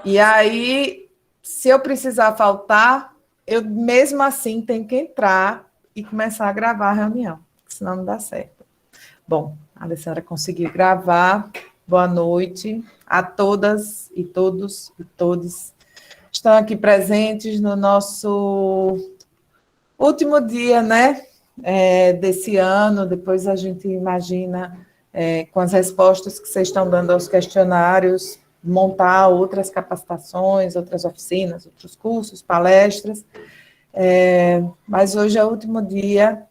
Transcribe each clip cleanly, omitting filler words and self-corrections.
E aí, se eu precisar faltar, eu mesmo assim tenho que entrar e começar a gravar a reunião, senão não dá certo. Bom, a Alessandra conseguiu gravar. Boa noite a todas e todos e todes que estão aqui presentes no nosso último dia, né? Desse ano. Depois a gente imagina, com as respostas que vocês estão dando aos questionários, montar outras capacitações, outras oficinas, outros cursos, palestras. Mas hoje é o último dia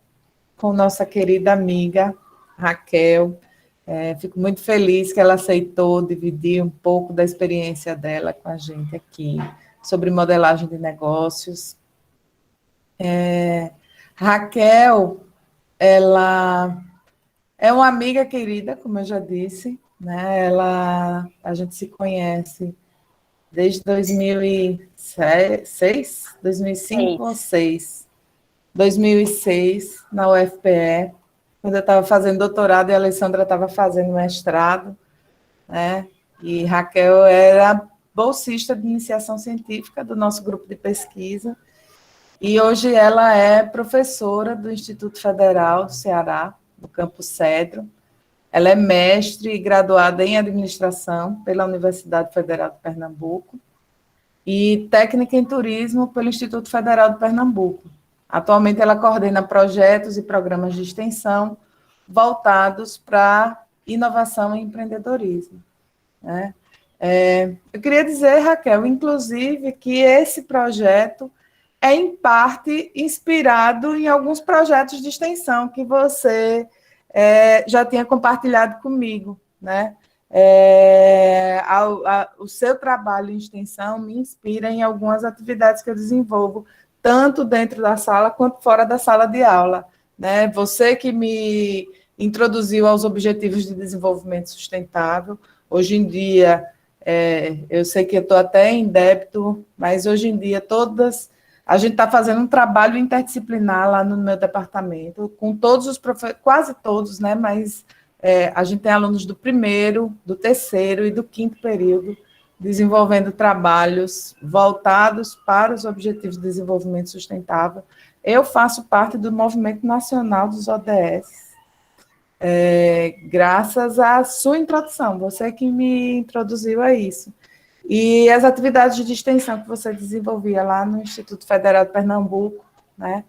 com nossa querida amiga Raquel. Fico muito feliz que ela aceitou dividir um pouco da experiência dela com a gente aqui, sobre modelagem de negócios. Raquel, ela é uma amiga querida, como eu já disse, né? A gente se conhece desde 2006, 2005 ou 2006, 2006, na UFPE, quando eu estava fazendo doutorado e a Alessandra estava fazendo mestrado, né? E Raquel era bolsista de iniciação científica do nosso grupo de pesquisa, e hoje ela é professora do Instituto Federal do Ceará, do Campus Cedro. Ela é mestre e graduada em administração pela Universidade Federal de Pernambuco e técnica em turismo pelo Instituto Federal de Pernambuco. Atualmente ela coordena projetos e programas de extensão voltados para inovação e empreendedorismo, né? Eu queria dizer, Raquel, inclusive, que esse projeto é, em parte, inspirado em alguns projetos de extensão que você já tinha compartilhado comigo, né? O seu trabalho em extensão me inspira em algumas atividades que eu desenvolvo, tanto dentro da sala quanto fora da sala de aula, né? Você que me introduziu aos Objetivos de Desenvolvimento Sustentável. Hoje em dia, eu sei que eu estou até em débito, mas hoje em dia a gente está fazendo um trabalho interdisciplinar lá no meu departamento, com todos os professores, quase todos, né? Mas a gente tem alunos do primeiro, do terceiro e do quinto período desenvolvendo trabalhos voltados para os Objetivos de Desenvolvimento Sustentável. Eu faço parte do Movimento Nacional dos ODS, graças à sua introdução, você que me introduziu a isso. E as atividades de extensão que você desenvolvia lá no Instituto Federal de Pernambuco, né,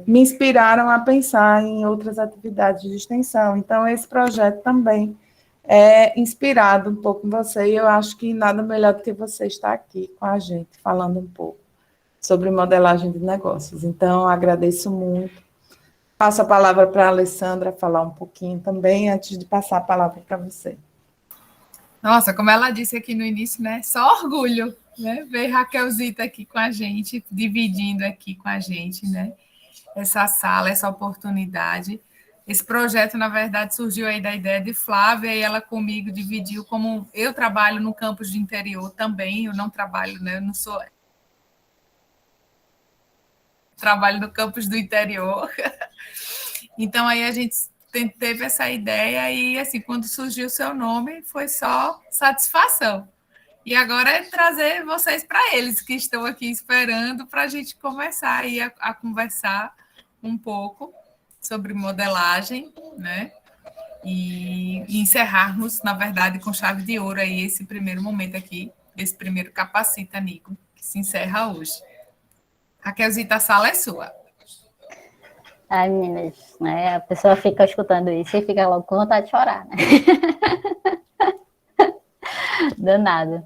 me inspiraram a pensar em outras atividades de extensão. Então, esse projeto também é inspirado um pouco em você, e eu acho que nada melhor do que você estar aqui com a gente, falando um pouco sobre modelagem de negócios. Então, agradeço muito. Passo a palavra para a Alessandra falar um pouquinho também, antes de passar a palavra para você. Nossa, como ela disse aqui no início, né? Só orgulho, né? Ver Raquelzita aqui com a gente, dividindo aqui com a gente, né? Essa sala, essa oportunidade. Esse projeto, na verdade, surgiu aí da ideia de Flávia e ela comigo dividiu, como eu trabalho no campus de interior também, eu não trabalho, né? Eu não sou... Trabalho no campus do interior. Então, aí a gente teve essa ideia e, assim, quando surgiu o seu nome, foi só satisfação. E agora é trazer vocês para eles que estão aqui esperando para a gente começar aí a conversar um pouco sobre modelagem, né? E encerrarmos, na verdade, com chave de ouro aí esse primeiro momento aqui, esse primeiro Capacita, Nico, que se encerra hoje. Raquelzita, a sala é sua. Ai, meninas, né? A pessoa fica escutando isso e fica logo com vontade de chorar, né? Danado.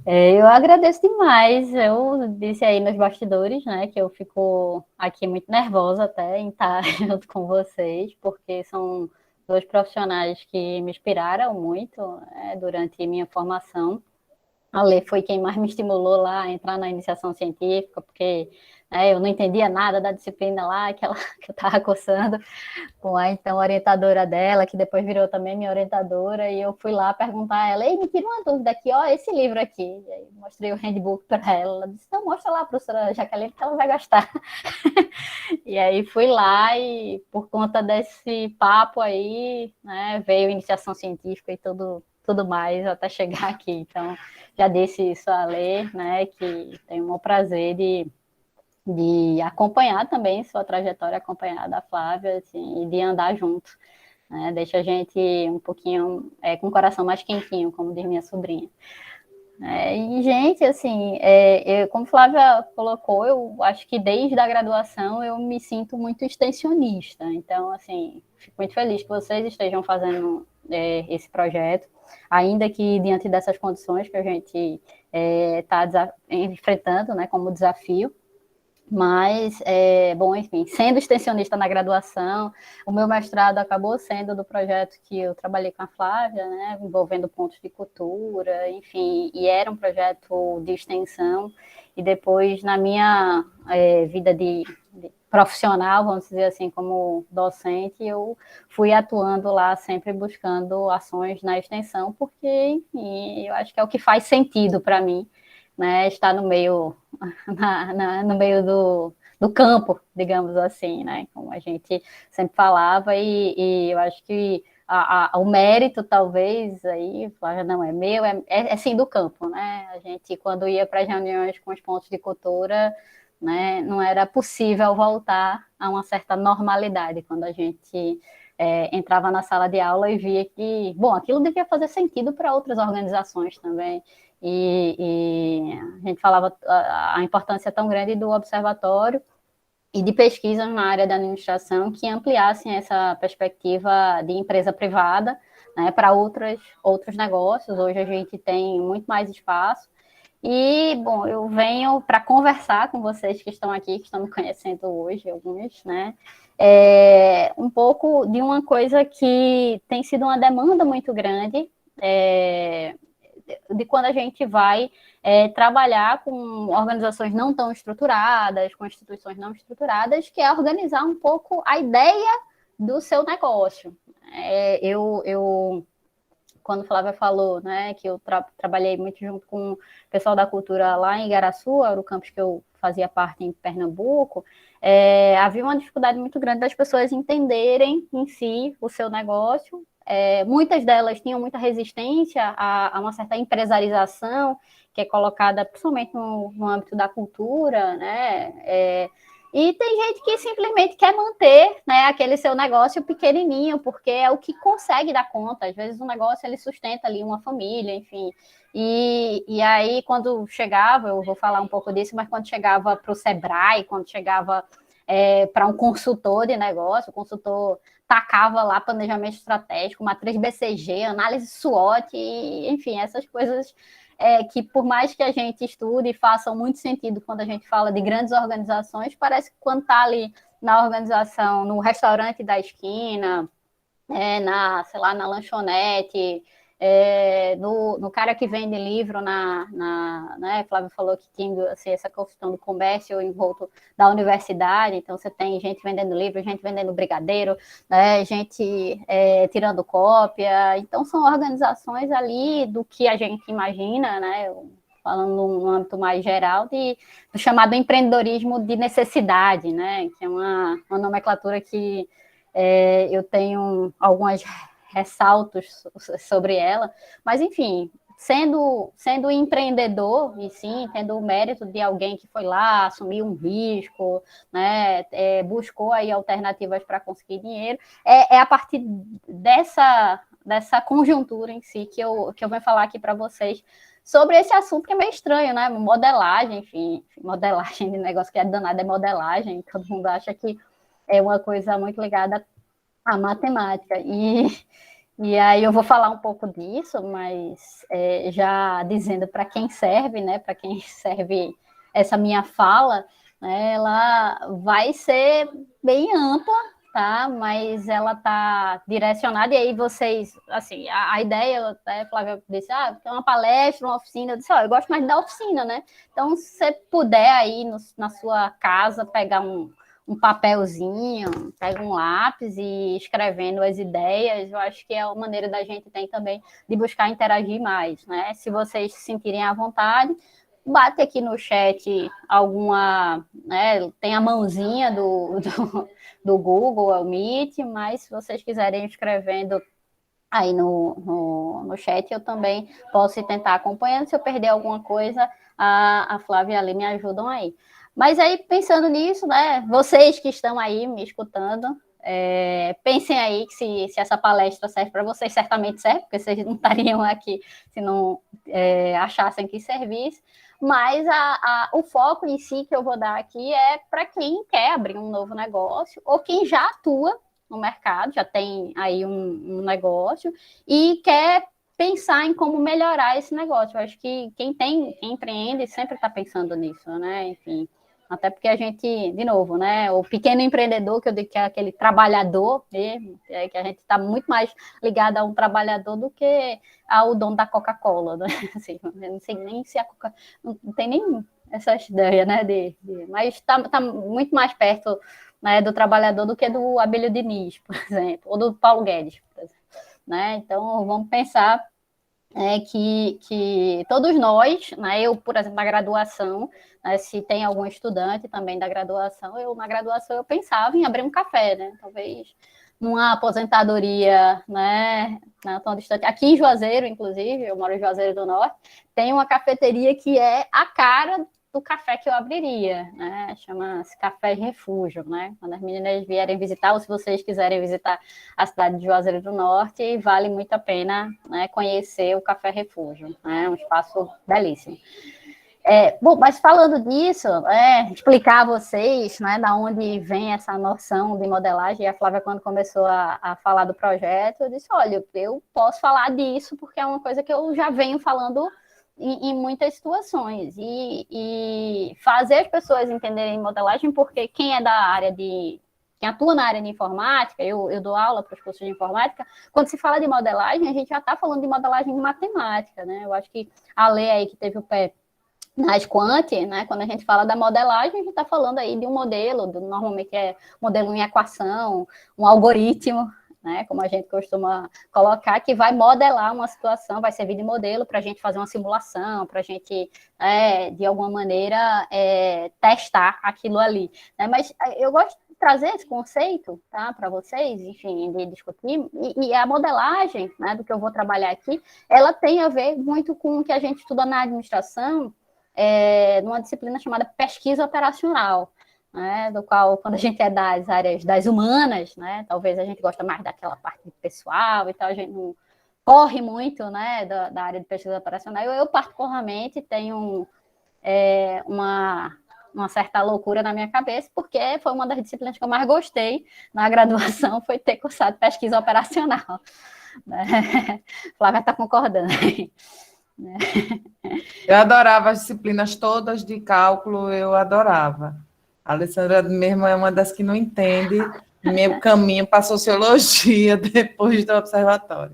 Eu agradeço demais. Eu disse aí nos bastidores, né, que eu fico aqui muito nervosa até em estar junto com vocês, porque são dois profissionais que me inspiraram muito, né, durante minha formação. A Lê foi quem mais me estimulou lá a entrar na iniciação científica, porque eu não entendia nada da disciplina lá que eu estava cursando, com a então orientadora dela, que depois virou também minha orientadora, e eu fui lá perguntar a ela, ei, me tira uma dúvida aqui, ó, esse livro aqui. E aí mostrei o handbook para ela, ela disse, não, mostra lá, professora Jaqueline, que ela vai gostar. E aí fui lá e por conta desse papo aí, né, veio iniciação científica e tudo mais até chegar aqui. Então, já disse isso a Lê, né, que tenho o maior prazer de acompanhar também sua trajetória, acompanhar da Flávia, assim, e de andar junto, né, deixa a gente um pouquinho com o coração mais quentinho, como diz minha sobrinha. E, gente, assim, como Flávia colocou, eu acho que desde a graduação eu me sinto muito extensionista. Então, assim, fico muito feliz que vocês estejam fazendo esse projeto, ainda que diante dessas condições que a gente está enfrentando, né, como desafio. Mas, bom, enfim, sendo extensionista na graduação, o meu mestrado acabou sendo do projeto que eu trabalhei com a Flávia, né, envolvendo pontos de cultura, enfim, e era um projeto de extensão. E depois, na minha vida de profissional, vamos dizer assim, como docente, eu fui atuando lá, sempre buscando ações na extensão, porque, enfim, eu acho que é o que faz sentido para mim, né, estar no meio no meio do campo, digamos assim, né? Como a gente sempre falava, e eu acho que o mérito, talvez, aí, Flávia, não é meu, sim do campo, né? A gente, quando ia para as reuniões com os pontos de cultura, né, não era possível voltar a uma certa normalidade quando a gente entrava na sala de aula e via que, bom, aquilo devia fazer sentido para outras organizações também. E a gente falava a importância tão grande do observatório e de pesquisas na área da administração que ampliassem essa perspectiva de empresa privada, né, para outros negócios. Hoje a gente tem muito mais espaço. E, bom, eu venho para conversar com vocês que estão aqui, que estão me conhecendo hoje, alguns, né? Um pouco de uma coisa que tem sido uma demanda muito grande, de quando a gente vai trabalhar com organizações não tão estruturadas, com instituições não estruturadas, que é organizar um pouco a ideia do seu negócio. Quando Flávia falou, né, que eu trabalhei muito junto com o pessoal da cultura lá em Igaraçu, era o campus que eu fazia parte em Pernambuco, havia uma dificuldade muito grande das pessoas entenderem em si o seu negócio. Muitas delas tinham muita resistência a uma certa empresarização que é colocada principalmente no âmbito da cultura, né? E tem gente que simplesmente quer manter, né, aquele seu negócio pequenininho, porque é o que consegue dar conta. Às vezes o negócio ele sustenta ali uma família, enfim. E aí, quando chegava, eu vou falar um pouco disso, mas quando chegava para o Sebrae, quando chegava para um consultor de negócio, o consultor tacava lá planejamento estratégico, matriz BCG, análise SWOT, e, enfim, essas coisas que por mais que a gente estude, façam muito sentido quando a gente fala de grandes organizações, parece que quando está ali na organização, no restaurante da esquina, sei lá, na lanchonete, no cara que vende livro né, Flávio falou que tinha assim, essa questão do comércio envolto da universidade, então você tem gente vendendo livro, gente vendendo brigadeiro, né, gente tirando cópia, então são organizações ali do que a gente imagina, né, falando num âmbito mais geral, do chamado empreendedorismo de necessidade, né, que é uma nomenclatura que eu tenho algumas ressaltos sobre ela, mas enfim, sendo empreendedor, e sim, tendo o mérito de alguém que foi lá, assumiu um risco, né, buscou aí alternativas para conseguir dinheiro, a partir dessa conjuntura em si que eu venho falar aqui para vocês sobre esse assunto que é meio estranho, né, modelagem, enfim, modelagem de negócio que é danado, é modelagem, todo mundo acha que é uma coisa muito ligada à matemática. E aí eu vou falar um pouco disso, mas já dizendo para quem serve, né? Para quem serve essa minha fala, né, ela vai ser bem ampla, tá? Mas ela está direcionada, e aí vocês, assim, a ideia, até Flávia disse, tem uma palestra, uma oficina, eu disse, eu gosto mais da oficina, né? Então, se você puder aí na sua casa pegar um papelzinho, pega um lápis e escrevendo as ideias, eu acho que é uma maneira da gente tem também de buscar interagir mais, né? Se vocês se sentirem à vontade, bate aqui no chat alguma, né, tem a mãozinha do Google, o Meet, mas se vocês quiserem escrevendo aí no chat, eu também posso tentar acompanhando. Se eu perder alguma coisa, a Flávia e a Ali me ajudam aí. Mas aí, pensando nisso, né, vocês que estão aí me escutando, pensem aí que se essa palestra serve para vocês, certamente serve, porque vocês não estariam aqui se não achassem que servisse. Mas o foco em si que eu vou dar aqui é para quem quer abrir um novo negócio ou quem já atua no mercado, já tem aí um negócio e quer pensar em como melhorar esse negócio. Eu acho que quem empreende sempre está pensando nisso, né? Enfim, até porque a gente, de novo, né? O pequeno empreendedor, que eu digo que é aquele trabalhador mesmo, que a gente está muito mais ligado a um trabalhador do que ao dono da Coca-Cola, né? Assim, eu não sei nem se a Coca... Não tem nem essa ideia, né? Mas está muito mais perto, né, do trabalhador do que do Abílio Diniz, por exemplo, ou do Paulo Guedes, por exemplo, né? Então, vamos pensar que todos nós, né, eu, por exemplo, na graduação, né, se tem algum estudante também da graduação, na graduação eu pensava em abrir um café, né? Talvez numa aposentadoria, né, não tão distante. Aqui em Juazeiro, inclusive, eu moro em Juazeiro do Norte, tem uma cafeteria que é a cara do café que eu abriria, né? Chama-se Café Refúgio, né? Quando as meninas vierem visitar, ou se vocês quiserem visitar a cidade de Juazeiro do Norte, vale muito a pena, né, conhecer o Café Refúgio, né? Um espaço belíssimo. Bom, mas falando disso, explicar a vocês, né, da onde vem essa noção de modelagem, e a Flávia, quando começou a falar do projeto, eu disse, olha, eu posso falar disso, porque é uma coisa que eu já venho falando em muitas situações, e fazer as pessoas entenderem modelagem, porque quem atua na área de informática, eu dou aula para os cursos de informática, quando se fala de modelagem, a gente já está falando de modelagem matemática, né? Eu acho que a Lê aí que teve o pé nas Quant, né? Quando a gente fala da modelagem, a gente está falando aí de um modelo, normalmente é modelo em equação, um algoritmo, né? Como a gente costuma colocar, que vai modelar uma situação, vai servir de modelo para a gente fazer uma simulação, para a gente, de alguma maneira, testar aquilo ali, né? Mas eu gosto de trazer esse conceito, tá, para vocês, enfim, de discutir, e a modelagem, né, do que eu vou trabalhar aqui, ela tem a ver muito com o que a gente estuda na administração, numa disciplina chamada pesquisa operacional, né, do qual, quando a gente é das áreas das humanas, né, talvez a gente gosta mais daquela parte pessoal e tal, a gente não corre muito, né, da área de pesquisa operacional. Eu particularmente, tenho uma certa loucura na minha cabeça, porque foi uma das disciplinas que eu mais gostei na graduação, foi ter cursado pesquisa operacional. Né? Flávia está concordando. Eu adorava as disciplinas todas de cálculo, eu adorava. A Alessandra mesmo é uma das que não entende meu caminho para a sociologia depois do observatório.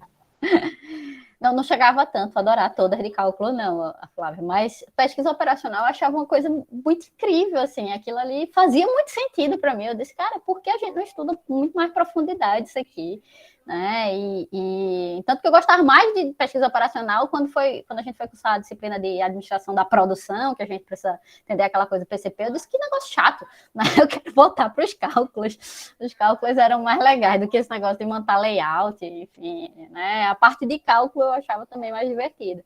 Não chegava tanto a adorar todas de cálculo, não, a Flávia, mas pesquisa operacional eu achava uma coisa muito incrível, assim, aquilo ali fazia muito sentido para mim. Eu disse, cara, por que a gente não estuda com muito mais profundidade isso aqui? Né? Tanto que eu gostava mais de pesquisa operacional quando a gente foi cursar a disciplina de administração da produção, que a gente precisa entender aquela coisa do PCP, eu disse, que negócio chato, né? Eu quero voltar para os cálculos. Os cálculos eram mais legais do que esse negócio de montar layout, enfim, né? A parte de cálculo eu achava também mais divertida.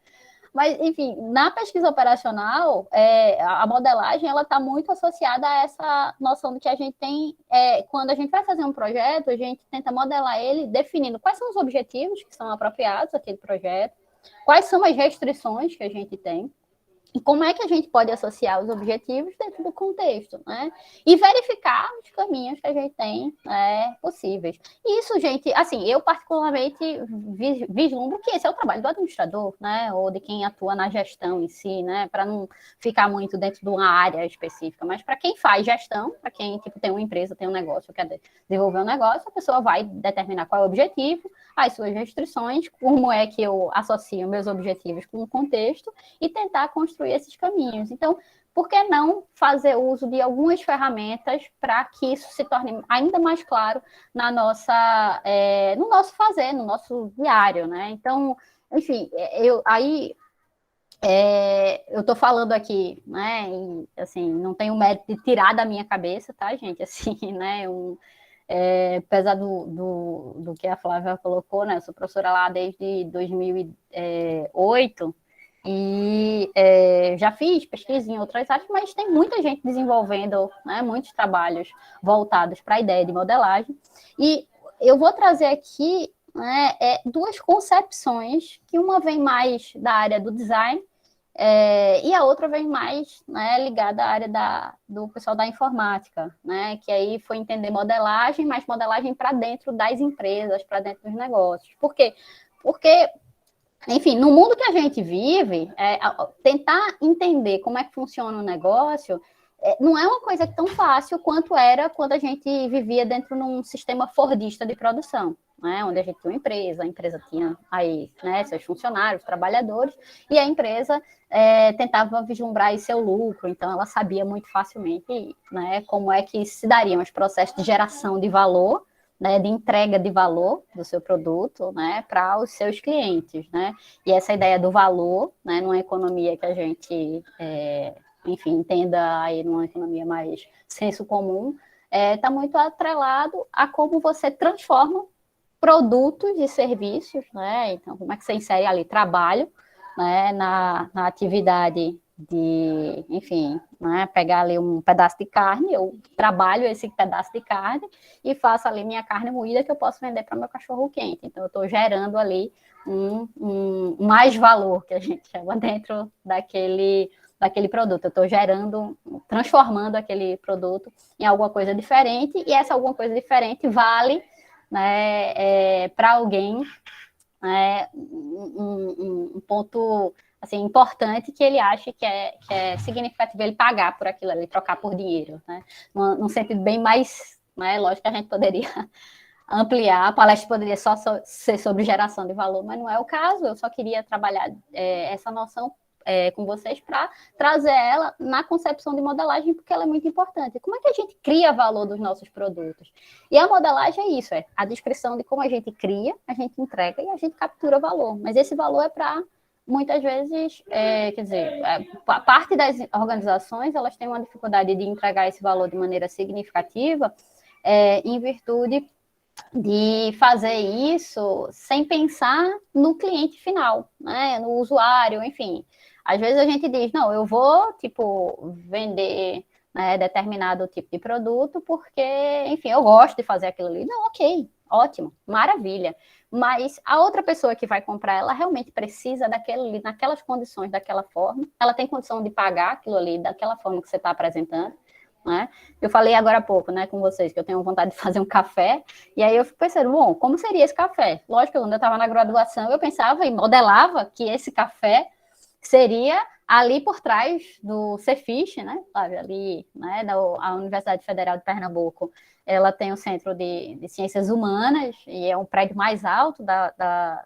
Mas, enfim, na pesquisa operacional, a modelagem ela está muito associada a essa noção de que a gente tem, quando a gente vai fazer um projeto, a gente tenta modelar ele definindo quais são os objetivos que são apropriados àquele projeto, quais são as restrições que a gente tem, e como é que a gente pode associar os objetivos dentro do contexto, né? E verificar os caminhos que a gente tem possíveis. E isso, gente, assim, eu particularmente vislumbro que esse é o trabalho do administrador, né? Ou de quem atua na gestão em si, né? Para não ficar muito dentro de uma área específica, mas para quem faz gestão, para quem tipo, tem uma empresa, tem um negócio, quer desenvolver um negócio, a pessoa vai determinar qual é o objetivo, as suas restrições, como é que eu associo meus objetivos com o contexto e tentar construir esses caminhos. Então, por que não fazer uso de algumas ferramentas para que isso se torne ainda mais claro no nosso fazer, no nosso diário, né? Então, enfim, eu estou falando aqui, né? E, assim, não tenho mérito de tirar da minha cabeça, tá, gente? Assim, né? Apesar do que a Flávia colocou, né? Eu sou professora lá desde 2008 e já fiz pesquisa em outras áreas, mas tem muita gente desenvolvendo, né, muitos trabalhos voltados para a ideia de modelagem. E eu vou trazer aqui, né, duas concepções, que uma vem mais da área do design, e a outra vem mais, né, ligada à área do pessoal da informática, né, que aí foi entender modelagem, mas modelagem para dentro das empresas, para dentro dos negócios. Por quê? Porque, enfim, no mundo que a gente vive, tentar entender como é que funciona o negócio não é uma coisa tão fácil quanto era quando a gente vivia dentro de um sistema fordista de produção, né? Onde a gente tinha uma empresa, a empresa tinha aí, né, seus funcionários, trabalhadores, e a empresa tentava vislumbrar aí seu lucro, então ela sabia muito facilmente, né, como é que se dariam os processos de geração de valor, né, de entrega de valor do seu produto, né, para os seus clientes, né? E essa ideia do valor, né, numa economia que a gente enfim, entenda aí numa economia mais senso comum, está muito atrelado a como você transforma produtos e serviços, né? Então, como é que você insere ali trabalho, né, na atividade de, enfim, né, pegar ali um pedaço de carne, eu trabalho esse pedaço de carne e faço ali minha carne moída que eu posso vender para meu cachorro quente. Então, eu estou gerando ali um mais valor, que a gente chama, dentro daquele produto. Eu estou transformando aquele produto em alguma coisa diferente, e essa alguma coisa diferente vale, né, para alguém um ponto assim, importante que ele acha que é significativo ele pagar por aquilo ali, trocar por dinheiro, né? Num sentido bem mais, né, lógico que a gente poderia ampliar, a palestra poderia só ser sobre geração de valor, mas não é o caso. Eu só queria trabalhar essa noção com vocês para trazer ela na concepção de modelagem, porque ela é muito importante. Como é que a gente cria valor dos nossos produtos? E a modelagem é isso, a descrição de como a gente cria, a gente entrega e a gente captura valor. Mas esse valor é para, muitas vezes, quer dizer, parte das organizações, elas têm uma dificuldade de entregar esse valor de maneira significativa, em virtude de fazer isso sem pensar no cliente final, né, no usuário, enfim. Às vezes a gente diz, não, eu vou, tipo, vender, né, determinado tipo de produto porque, enfim, eu gosto de fazer aquilo ali. Não, ok, ótimo, maravilha. Mas a outra pessoa que vai comprar, ela realmente precisa daquilo ali, naquelas condições, daquela forma. Ela tem condição de pagar aquilo ali daquela forma que você está apresentando, né? Eu falei agora há pouco, né, com vocês, que eu tenho vontade de fazer um café, e aí eu fico pensando, bom, como seria esse café? Lógico que quando eu estava na graduação, eu pensava e modelava que esse café seria ali por trás do Cefish, né, sabe, ali, né, a Universidade Federal de Pernambuco, ela tem o Centro de Ciências Humanas, e é um prédio mais alto da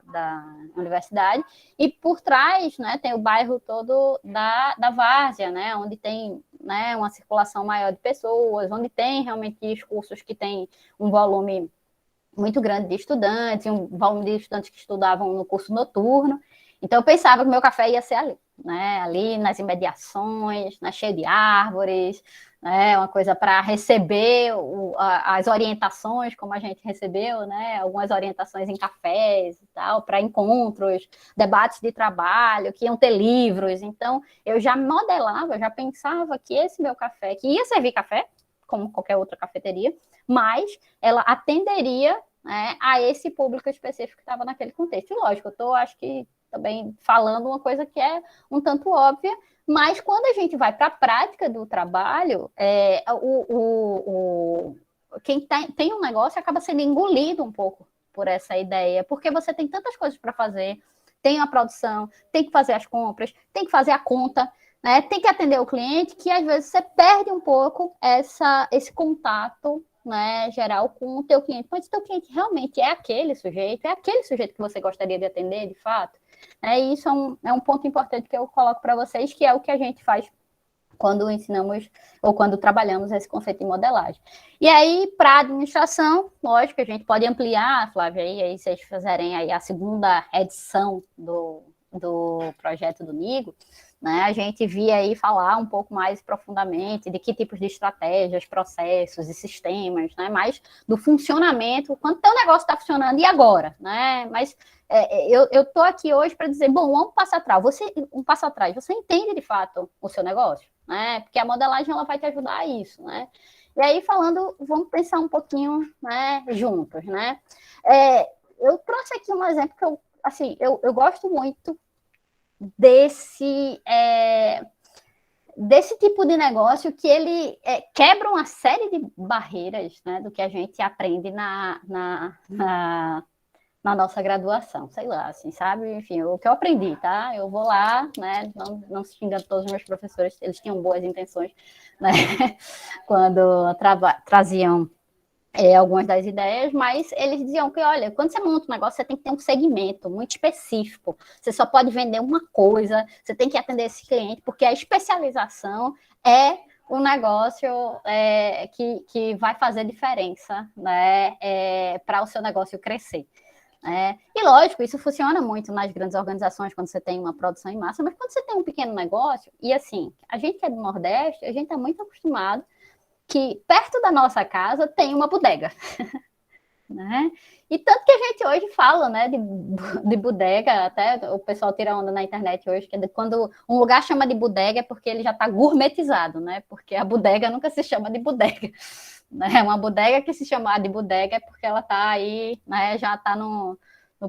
universidade, e por trás, né, tem o bairro todo da Várzea, né, onde tem, né, uma circulação maior de pessoas, onde tem realmente os cursos que têm um volume muito grande de estudantes, um volume de estudantes que estudavam no curso noturno. Então, eu pensava que o meu café ia ser ali, né? Ali nas imediações, cheio de árvores, né? Uma coisa para receber as orientações, como a gente recebeu, né? Algumas orientações em cafés e tal, para encontros, debates de trabalho, que iam ter livros. Então, eu já modelava, já pensava que esse meu café, que ia servir café, como qualquer outra cafeteria, mas ela atenderia, né, a esse público específico que estava naquele contexto. E lógico, eu estou, acho que, também falando uma coisa que é um tanto óbvia, mas quando a gente vai para a prática do trabalho, quem tem um negócio acaba sendo engolido um pouco por essa ideia, porque você tem tantas coisas para fazer, tem a produção, tem que fazer as compras, tem que fazer a conta, né, tem que atender o cliente, que às vezes você perde um pouco esse contato, né, geral com o teu cliente. Mas o teu cliente realmente é aquele sujeito que você gostaria de atender, de fato? Isso é um ponto importante que eu coloco para vocês, que é o que a gente faz quando ensinamos ou quando trabalhamos esse conceito de modelagem. E aí, para a administração, lógico, a gente pode ampliar, Flávia, aí vocês fizerem aí a segunda edição do projeto do Nigo, né, a gente via aí falar um pouco mais profundamente de que tipos de estratégias, processos e sistemas, né, mais do funcionamento, quando teu negócio está funcionando e agora, né, mas eu estou aqui hoje para dizer, bom, um passo atrás, você entende de fato o seu negócio, né, porque a modelagem ela vai te ajudar a isso, né, e aí falando, vamos pensar um pouquinho, né, juntos, né, eu trouxe aqui um exemplo que eu gosto muito desse tipo de negócio que ele quebra uma série de barreiras, né, do que a gente aprende na nossa graduação, sei lá, assim, sabe? Enfim, o que eu aprendi, tá? Eu vou lá, né, não se xingando todos os meus professores, eles tinham boas intenções, né, quando traziam algumas das ideias, mas eles diziam que, olha, quando você monta um negócio, você tem que ter um segmento muito específico, você só pode vender uma coisa, você tem que atender esse cliente, porque a especialização é um negócio que vai fazer diferença, né, para o seu negócio crescer. E lógico, isso funciona muito nas grandes organizações, quando você tem uma produção em massa, mas quando você tem um pequeno negócio, e assim, a gente que é do Nordeste, a gente está muito acostumado que perto da nossa casa tem uma bodega, né? E tanto que a gente hoje fala, né, de bodega, até o pessoal tira onda na internet hoje, que é quando um lugar chama de bodega é porque ele já está gourmetizado, né? Porque a bodega nunca se chama de bodega, né? Uma bodega que se chamar de bodega é porque ela está aí, né, já está no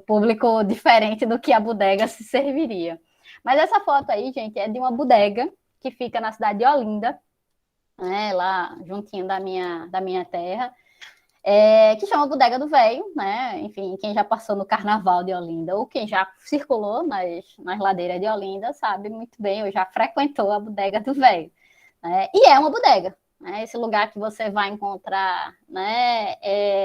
público diferente do que a bodega se serviria. Mas essa foto aí, gente, é de uma bodega que fica na cidade de Olinda, né, lá juntinho da minha terra, que chama Bodega do Velho, né? Enfim, quem já passou no Carnaval de Olinda ou quem já circulou nas ladeiras de Olinda sabe muito bem, ou já frequentou a Bodega do Velho, né? E é uma bodega, né? Esse lugar que você vai encontrar, né,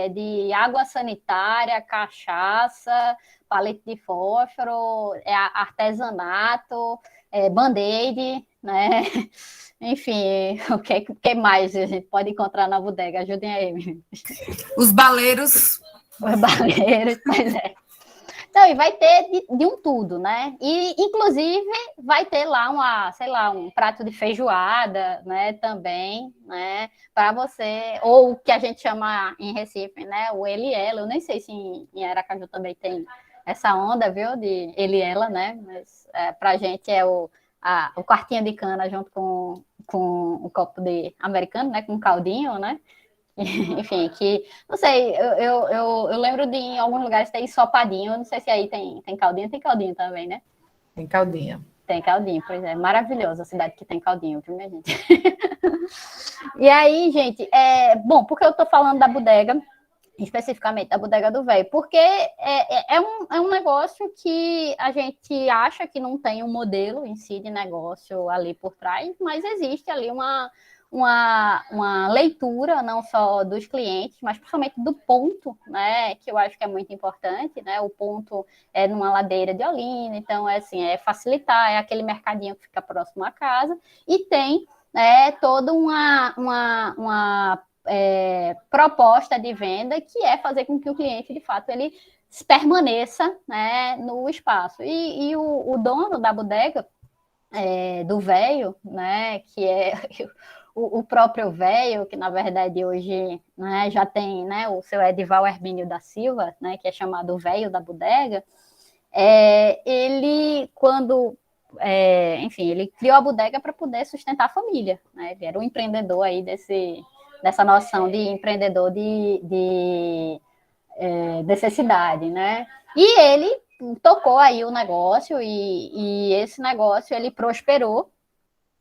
de água sanitária, cachaça, palito de fósforo, artesanato, band-aid, né? Enfim, o que mais a gente pode encontrar na bodega? Ajudem aí, meninos. Os baleiros. Os baleiros, pois é. Então, e vai ter de um tudo, né? E, inclusive, vai ter lá um prato de feijoada, né? Também, né? Para você, ou o que a gente chama em Recife, né? O ele e ela. Eu nem sei se em Aracaju também tem essa onda, viu? De ele e ela, né? Mas para a gente é o quartinho de cana junto com um copo de americano, né? Com um caldinho, né? Enfim, que, não sei, eu lembro de em alguns lugares ter ensopadinho, não sei se aí tem caldinho também, né? Tem caldinho. Tem caldinho, pois é, maravilhosa a cidade que tem caldinho, viu, minha gente? E aí, gente, bom, porque eu tô falando da bodega, especificamente da Bodega do Velho, porque é um negócio que a gente acha que não tem um modelo em si de negócio ali por trás, mas existe ali uma leitura não só dos clientes, mas principalmente do ponto, né, que eu acho que é muito importante, né, o ponto é numa ladeira de Olinda, então facilitar, é aquele mercadinho que fica próximo à casa, e tem toda uma proposta de venda que é fazer com que o cliente, de fato, ele permaneça, né, no espaço. E o dono da bodega do Velho, né, que é o próprio Velho, que na verdade hoje, né, já tem, né, o seu Edival Hermínio da Silva, né, que é chamado o Velho da Bodega, ele, quando enfim, ele criou a bodega para poder sustentar a família, né? Ele era um empreendedor aí dessa noção de empreendedor de necessidade, né? E ele tocou aí o negócio e esse negócio ele prosperou,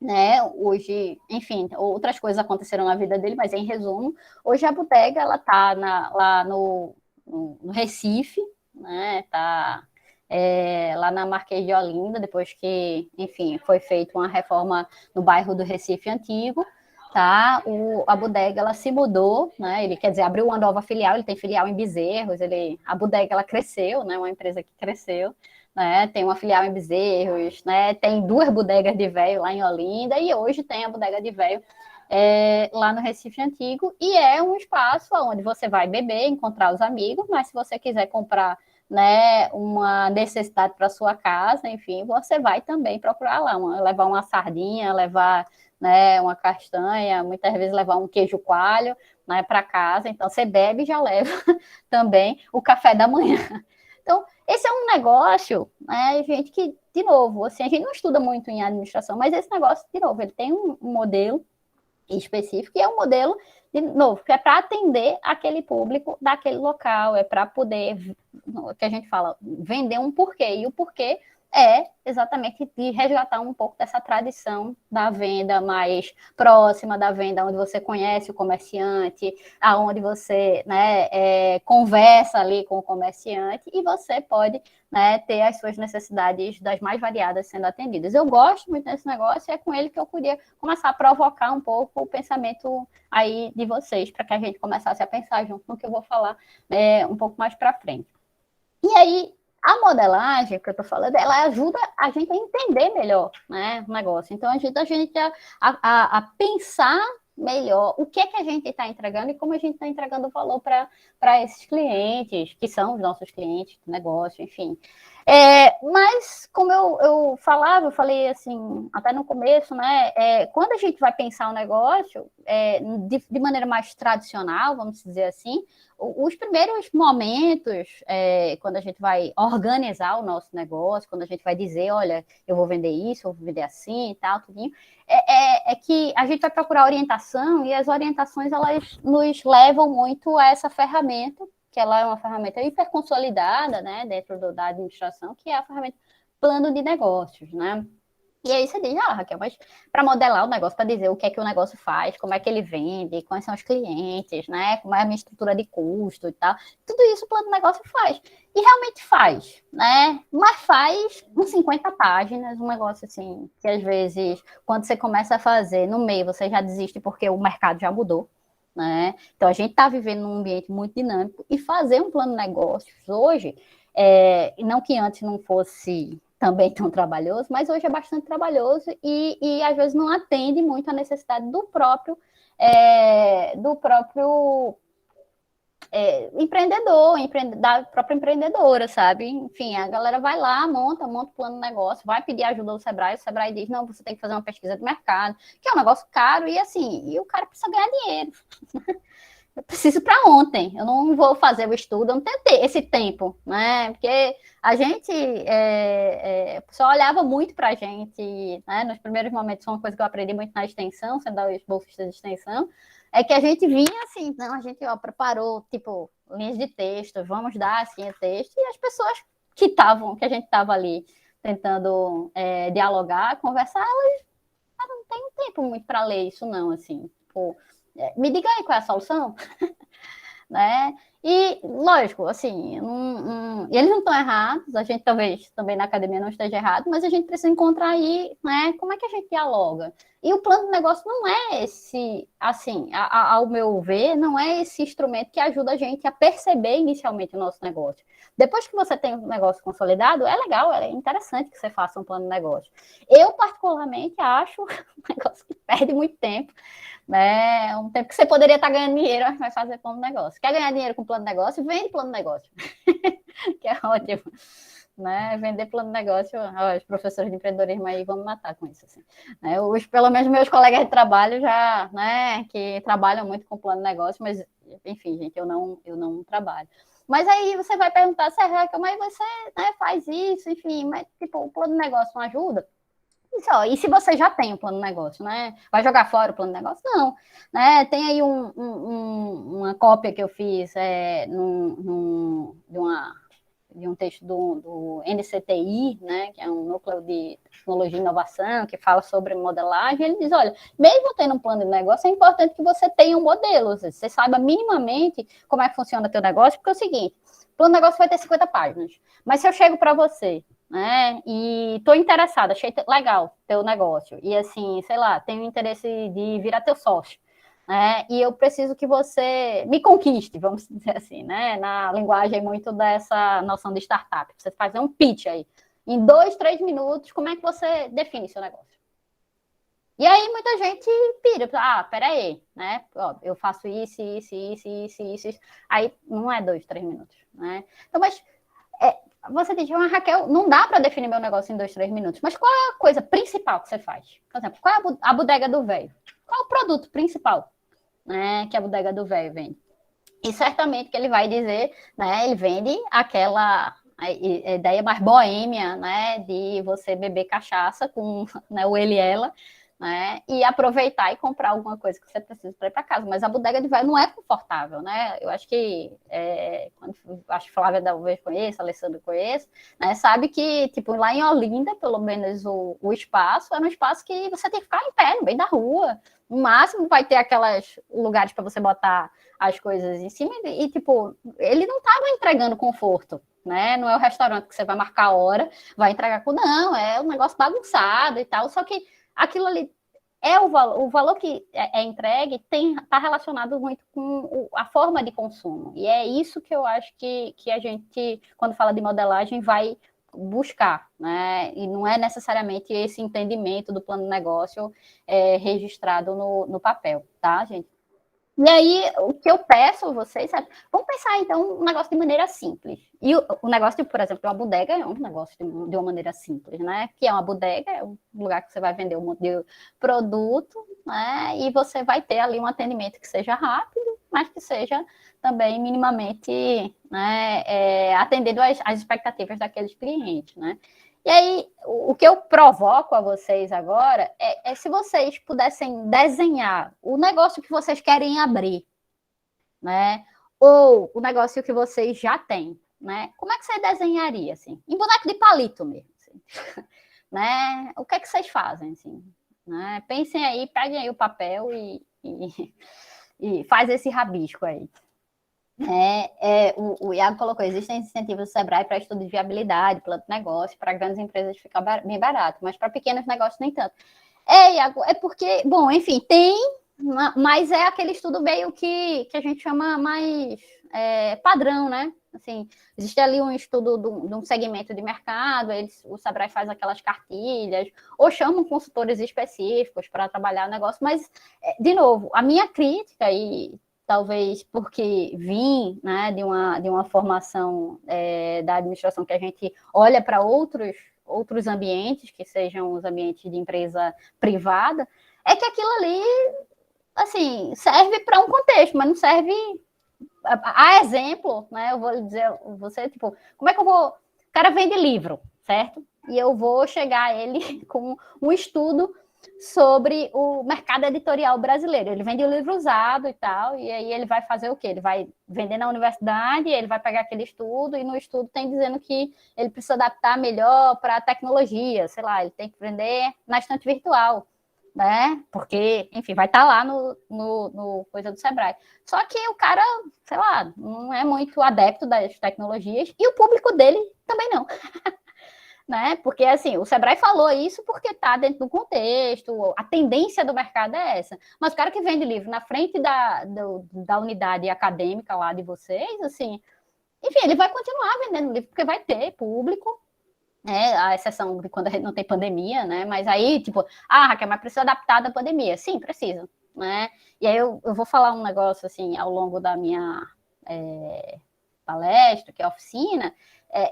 né? Hoje, enfim, outras coisas aconteceram na vida dele, mas em resumo, hoje a bodega ela tá lá no Recife, né? Tá lá na Marquês de Olinda, depois que, enfim, foi feita uma reforma no bairro do Recife Antigo, tá? A bodega ela se mudou, né? Ele, quer dizer, abriu uma nova filial, ele tem filial em Bezerros, a bodega ela cresceu, né? Uma empresa que cresceu, né? Tem uma filial em Bezerros, né? Tem 2 bodegas de véio lá em Olinda e hoje tem a bodega de véio lá no Recife Antigo, e é um espaço onde você vai beber, encontrar os amigos, mas se você quiser comprar, né, uma necessidade para sua casa, enfim, você vai também procurar lá, levar uma sardinha, levar, né, uma castanha, muitas vezes levar um queijo coalho, né, para casa. Então você bebe e já leva também o café da manhã. Então esse é um negócio, né, gente, que, de novo, assim, a gente não estuda muito em administração, mas esse negócio, de novo, ele tem um modelo específico, e é um modelo, de novo, que é para atender aquele público daquele local, é para poder, que a gente fala, vender um porquê, e o porquê é exatamente de resgatar um pouco dessa tradição da venda mais próxima, da venda onde você conhece o comerciante, aonde você, né, conversa ali com o comerciante, e você pode, né, ter as suas necessidades das mais variadas sendo atendidas. Eu gosto muito desse negócio, e é com ele que eu queria começar a provocar um pouco o pensamento aí de vocês, para que a gente começasse a pensar junto no que eu vou falar um pouco mais para frente. E aí, a modelagem que eu estou falando, ela ajuda a gente a entender melhor, né, o negócio. Então, ajuda a gente a pensar melhor o que é que a gente está entregando e como a gente está entregando valor para esses clientes, que são os nossos clientes do negócio, enfim. Mas, como eu falei assim, até no começo, né, quando a gente vai pensar o negócio de maneira mais tradicional, vamos dizer assim, os primeiros momentos, quando a gente vai organizar o nosso negócio, quando a gente vai dizer, olha, eu vou vender isso, eu vou vender assim e tal, tudinho, é que a gente vai procurar orientação, e as orientações, elas nos levam muito a essa ferramenta, que ela é uma ferramenta hiper consolidada, né, dentro da administração, que é a ferramenta plano de negócios, né? E aí você diz, Raquel, mas para modelar o negócio, para dizer o que é que o negócio faz, como é que ele vende, quais são os clientes, né? Como é a minha estrutura de custo e tal. Tudo isso o plano de negócio faz. E realmente faz, né? Mas faz com 50 páginas, um negócio assim, que às vezes, quando você começa a fazer, no meio você já desiste porque o mercado já mudou. Né? Então, a gente está vivendo num ambiente muito dinâmico, e fazer um plano de negócios hoje, não que antes não fosse também tão trabalhoso, mas hoje é bastante trabalhoso, e às vezes não atende muito à necessidade do próprio empreendedor, da própria empreendedora, sabe? Enfim, a galera vai lá, monta o plano de negócio, vai pedir ajuda ao Sebrae, o Sebrae diz, não, você tem que fazer uma pesquisa de mercado, que é um negócio caro, e assim, e o cara precisa ganhar dinheiro. Eu preciso para ontem, eu não vou fazer o estudo, eu não tenho esse tempo, né? Porque a gente só olhava muito para a gente, né? Nos primeiros momentos, foi uma coisa que eu aprendi muito na extensão, sendo os bolsistas de extensão, é que a gente vinha assim, não, a gente preparou, tipo, linhas de texto, vamos dar assim o texto, e as pessoas que a gente estava ali tentando dialogar, conversar, elas não tem tempo muito para ler isso, não, assim, tipo, me diga aí qual é a solução, né? E, lógico, assim, eles não estão errados, a gente talvez também na academia não esteja errado, mas a gente precisa encontrar aí, né, como é que a gente dialoga. E o plano de negócio não é esse, assim, ao meu ver, não é esse instrumento que ajuda a gente a perceber inicialmente o nosso negócio. Depois que você tem um negócio consolidado, é legal, é interessante que você faça um plano de negócio. Eu, particularmente, acho um negócio que perde muito tempo, né? Um tempo que você poderia estar ganhando dinheiro, mas vai fazer plano de negócio. Quer ganhar dinheiro com plano de negócio? Vende plano de negócio. Que é ótimo. Né? Vender plano de negócio, os professores de empreendedorismo aí vão me matar com isso. Assim. Né? Pelo menos meus colegas de trabalho já, né, que trabalham muito com plano de negócio, mas, enfim, gente, eu não trabalho. Mas aí você vai perguntar, Raquel, mas você, né, faz isso, enfim, mas tipo, o plano de negócio não ajuda? E se você já tem o plano de negócio, né? Vai jogar fora o plano de negócio? Não. Né? Tem aí uma cópia que eu fiz de um texto do NCTI, né, que é um núcleo de tecnologia e inovação, que fala sobre modelagem. Ele diz, olha, mesmo tendo um plano de negócio, é importante que você tenha um modelo, você saiba minimamente como é que funciona o teu negócio, porque é o seguinte, o plano de negócio vai ter 50 páginas, mas se eu chego para você, né, e estou interessada, achei legal teu negócio, e assim, sei lá, tenho interesse de virar teu sócio, e eu preciso que você me conquiste, vamos dizer assim, né? Na linguagem muito dessa noção de startup. Você fazer um pitch aí. Em 2, 3 minutos, como é que você define seu negócio? E aí muita gente pira. Peraí, né? Ó, eu faço isso. Aí não é 2, 3 minutos, né? Então, mas você diz, Raquel, não dá para definir meu negócio em 2, 3 minutos, mas qual é a coisa principal que você faz? Por exemplo, qual é a bodega do velho? Qual é o produto principal, né, que a bodega do velho vende? E certamente que ele vai dizer, né, ele vende aquela a ideia mais boêmia, né, de você beber cachaça com, né, o ele e ela, né, e aproveitar e comprar alguma coisa que você precisa para ir para casa. Mas a bodega de velho não é confortável, né? Eu acho que acho que Flávia talvez conheça, Alessandro conheça, né? Sabe que tipo lá em Olinda, pelo menos o espaço era um espaço que você tem que ficar em pé no meio da rua. No máximo vai ter aqueles lugares para você botar as coisas em cima e tipo ele não estava entregando conforto. Né? Não é o restaurante que você vai marcar a hora, vai entregar com. Não, é um negócio bagunçado e tal. Só que aquilo ali é o valor que é entregue está relacionado muito com a forma de consumo. E é isso que eu acho que a gente, quando fala de modelagem, vai buscar, né? E não é necessariamente esse entendimento do plano de negócio registrado no papel, tá, gente? E aí, o que eu peço a vocês é, vamos pensar, então, um negócio de maneira simples. E o negócio, por exemplo, uma bodega é um negócio de uma maneira simples, né? Que é uma bodega, é um lugar que você vai vender um monte de produto, né? E você vai ter ali um atendimento que seja rápido, mas que seja também minimamente, né, atendendo às expectativas daqueles clientes, né? E aí, o que eu provoco a vocês agora é se vocês pudessem desenhar o negócio que vocês querem abrir, né? Ou o negócio que vocês já têm, né? Como é que você desenharia, assim? Em boneco de palito mesmo, assim. Né? O que é que vocês fazem, assim? Né? Pensem aí, peguem aí o papel e faz esse rabisco aí. O Iago colocou, existem incentivos do Sebrae para estudo de viabilidade, plano de negócio, para grandes empresas ficar bem barato, mas para pequenos negócios nem tanto. Iago, é porque, bom, enfim, tem, mas é aquele estudo meio que a gente chama mais padrão, né? Assim, existe ali um estudo de um segmento de mercado, o Sebrae faz aquelas cartilhas, ou chamam consultores específicos para trabalhar o negócio, mas, de novo, a minha crítica, e talvez porque vim, né, de uma formação da administração que a gente olha para outros ambientes, que sejam os ambientes de empresa privada, é que aquilo ali, assim, serve para um contexto, mas não serve a exemplo, né? Eu vou dizer você, tipo, como é que eu vou... O cara vende livro, certo? E eu vou chegar a ele com um estudo sobre o mercado editorial brasileiro. Ele vende o livro usado e tal, e aí ele vai fazer o quê? Ele vai vender na universidade, ele vai pegar aquele estudo, e no estudo tem dizendo que ele precisa adaptar melhor para a tecnologia, sei lá, ele tem que vender na estante virtual, né? Porque, enfim, vai estar lá no coisa do Sebrae. Só que o cara, sei lá, não é muito adepto das tecnologias, e o público dele também não. Né? Porque assim, o Sebrae falou isso porque está dentro do contexto, a tendência do mercado é essa. Mas o cara que vende livro na frente da unidade acadêmica lá de vocês, assim, enfim, ele vai continuar vendendo livro porque vai ter público, né? A exceção de quando a gente não tem pandemia, né? Mas aí, tipo, Raquel, mas precisa adaptar da pandemia. Sim, precisa, né? E aí eu vou falar um negócio assim ao longo da minha palestra, que é a oficina,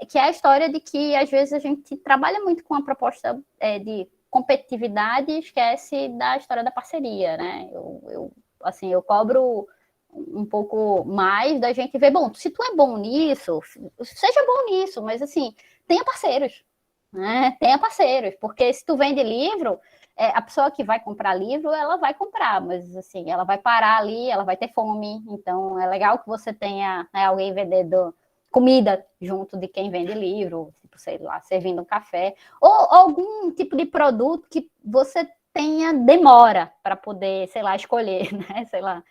que é a história de que, às vezes, a gente trabalha muito com a proposta de competitividade e esquece da história da parceria, né? Eu cobro um pouco mais da gente ver, bom, se tu é bom nisso, seja bom nisso, mas, assim, tenha parceiros, né? Tenha parceiros, porque se tu vende livro, a pessoa que vai comprar livro, ela vai comprar, mas, assim, ela vai parar ali, ela vai ter fome, então é legal que você tenha, né, alguém vendendo comida junto de quem vende livro, tipo, sei lá, servindo um café, ou algum tipo de produto que você tenha demora para poder, sei lá, escolher, né? Sei lá,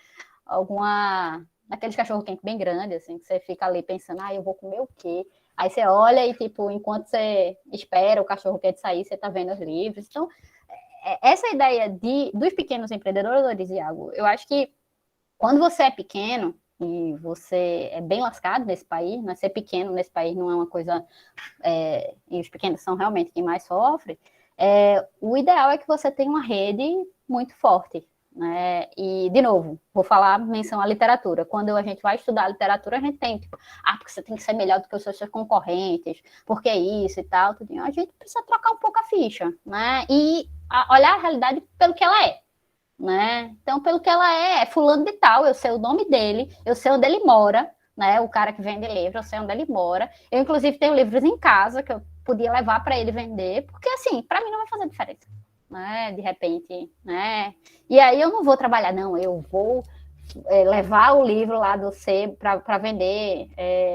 daqueles cachorro-quente bem grande, assim, que você fica ali pensando, eu vou comer o quê? Aí você olha e, tipo, enquanto você espera o cachorro-quente sair, você tá vendo os livros. Então, essa ideia dos pequenos empreendedores, Iago, eu acho que quando você é pequeno, e você é bem lascado nesse país, né? Ser pequeno nesse país não é uma coisa... e os pequenos são realmente quem mais sofre. O ideal é que você tenha uma rede muito forte, né? E, de novo, vou falar menção à literatura. Quando a gente vai estudar literatura, a gente tem, tipo, porque você tem que ser melhor do que os seus concorrentes, porque isso e tal, tudo. A gente precisa trocar um pouco a ficha, né? E olhar a realidade pelo que ela é, né? Então, pelo que ela é fulano de tal, eu sei o nome dele, eu sei onde ele mora, né? O cara que vende livro, eu sei onde ele mora. Eu, inclusive, tenho livros em casa que eu podia levar para ele vender, porque, assim, para mim não vai fazer diferença, né? De repente, né? E aí eu não vou trabalhar, não, eu vou levar o livro lá do C para vender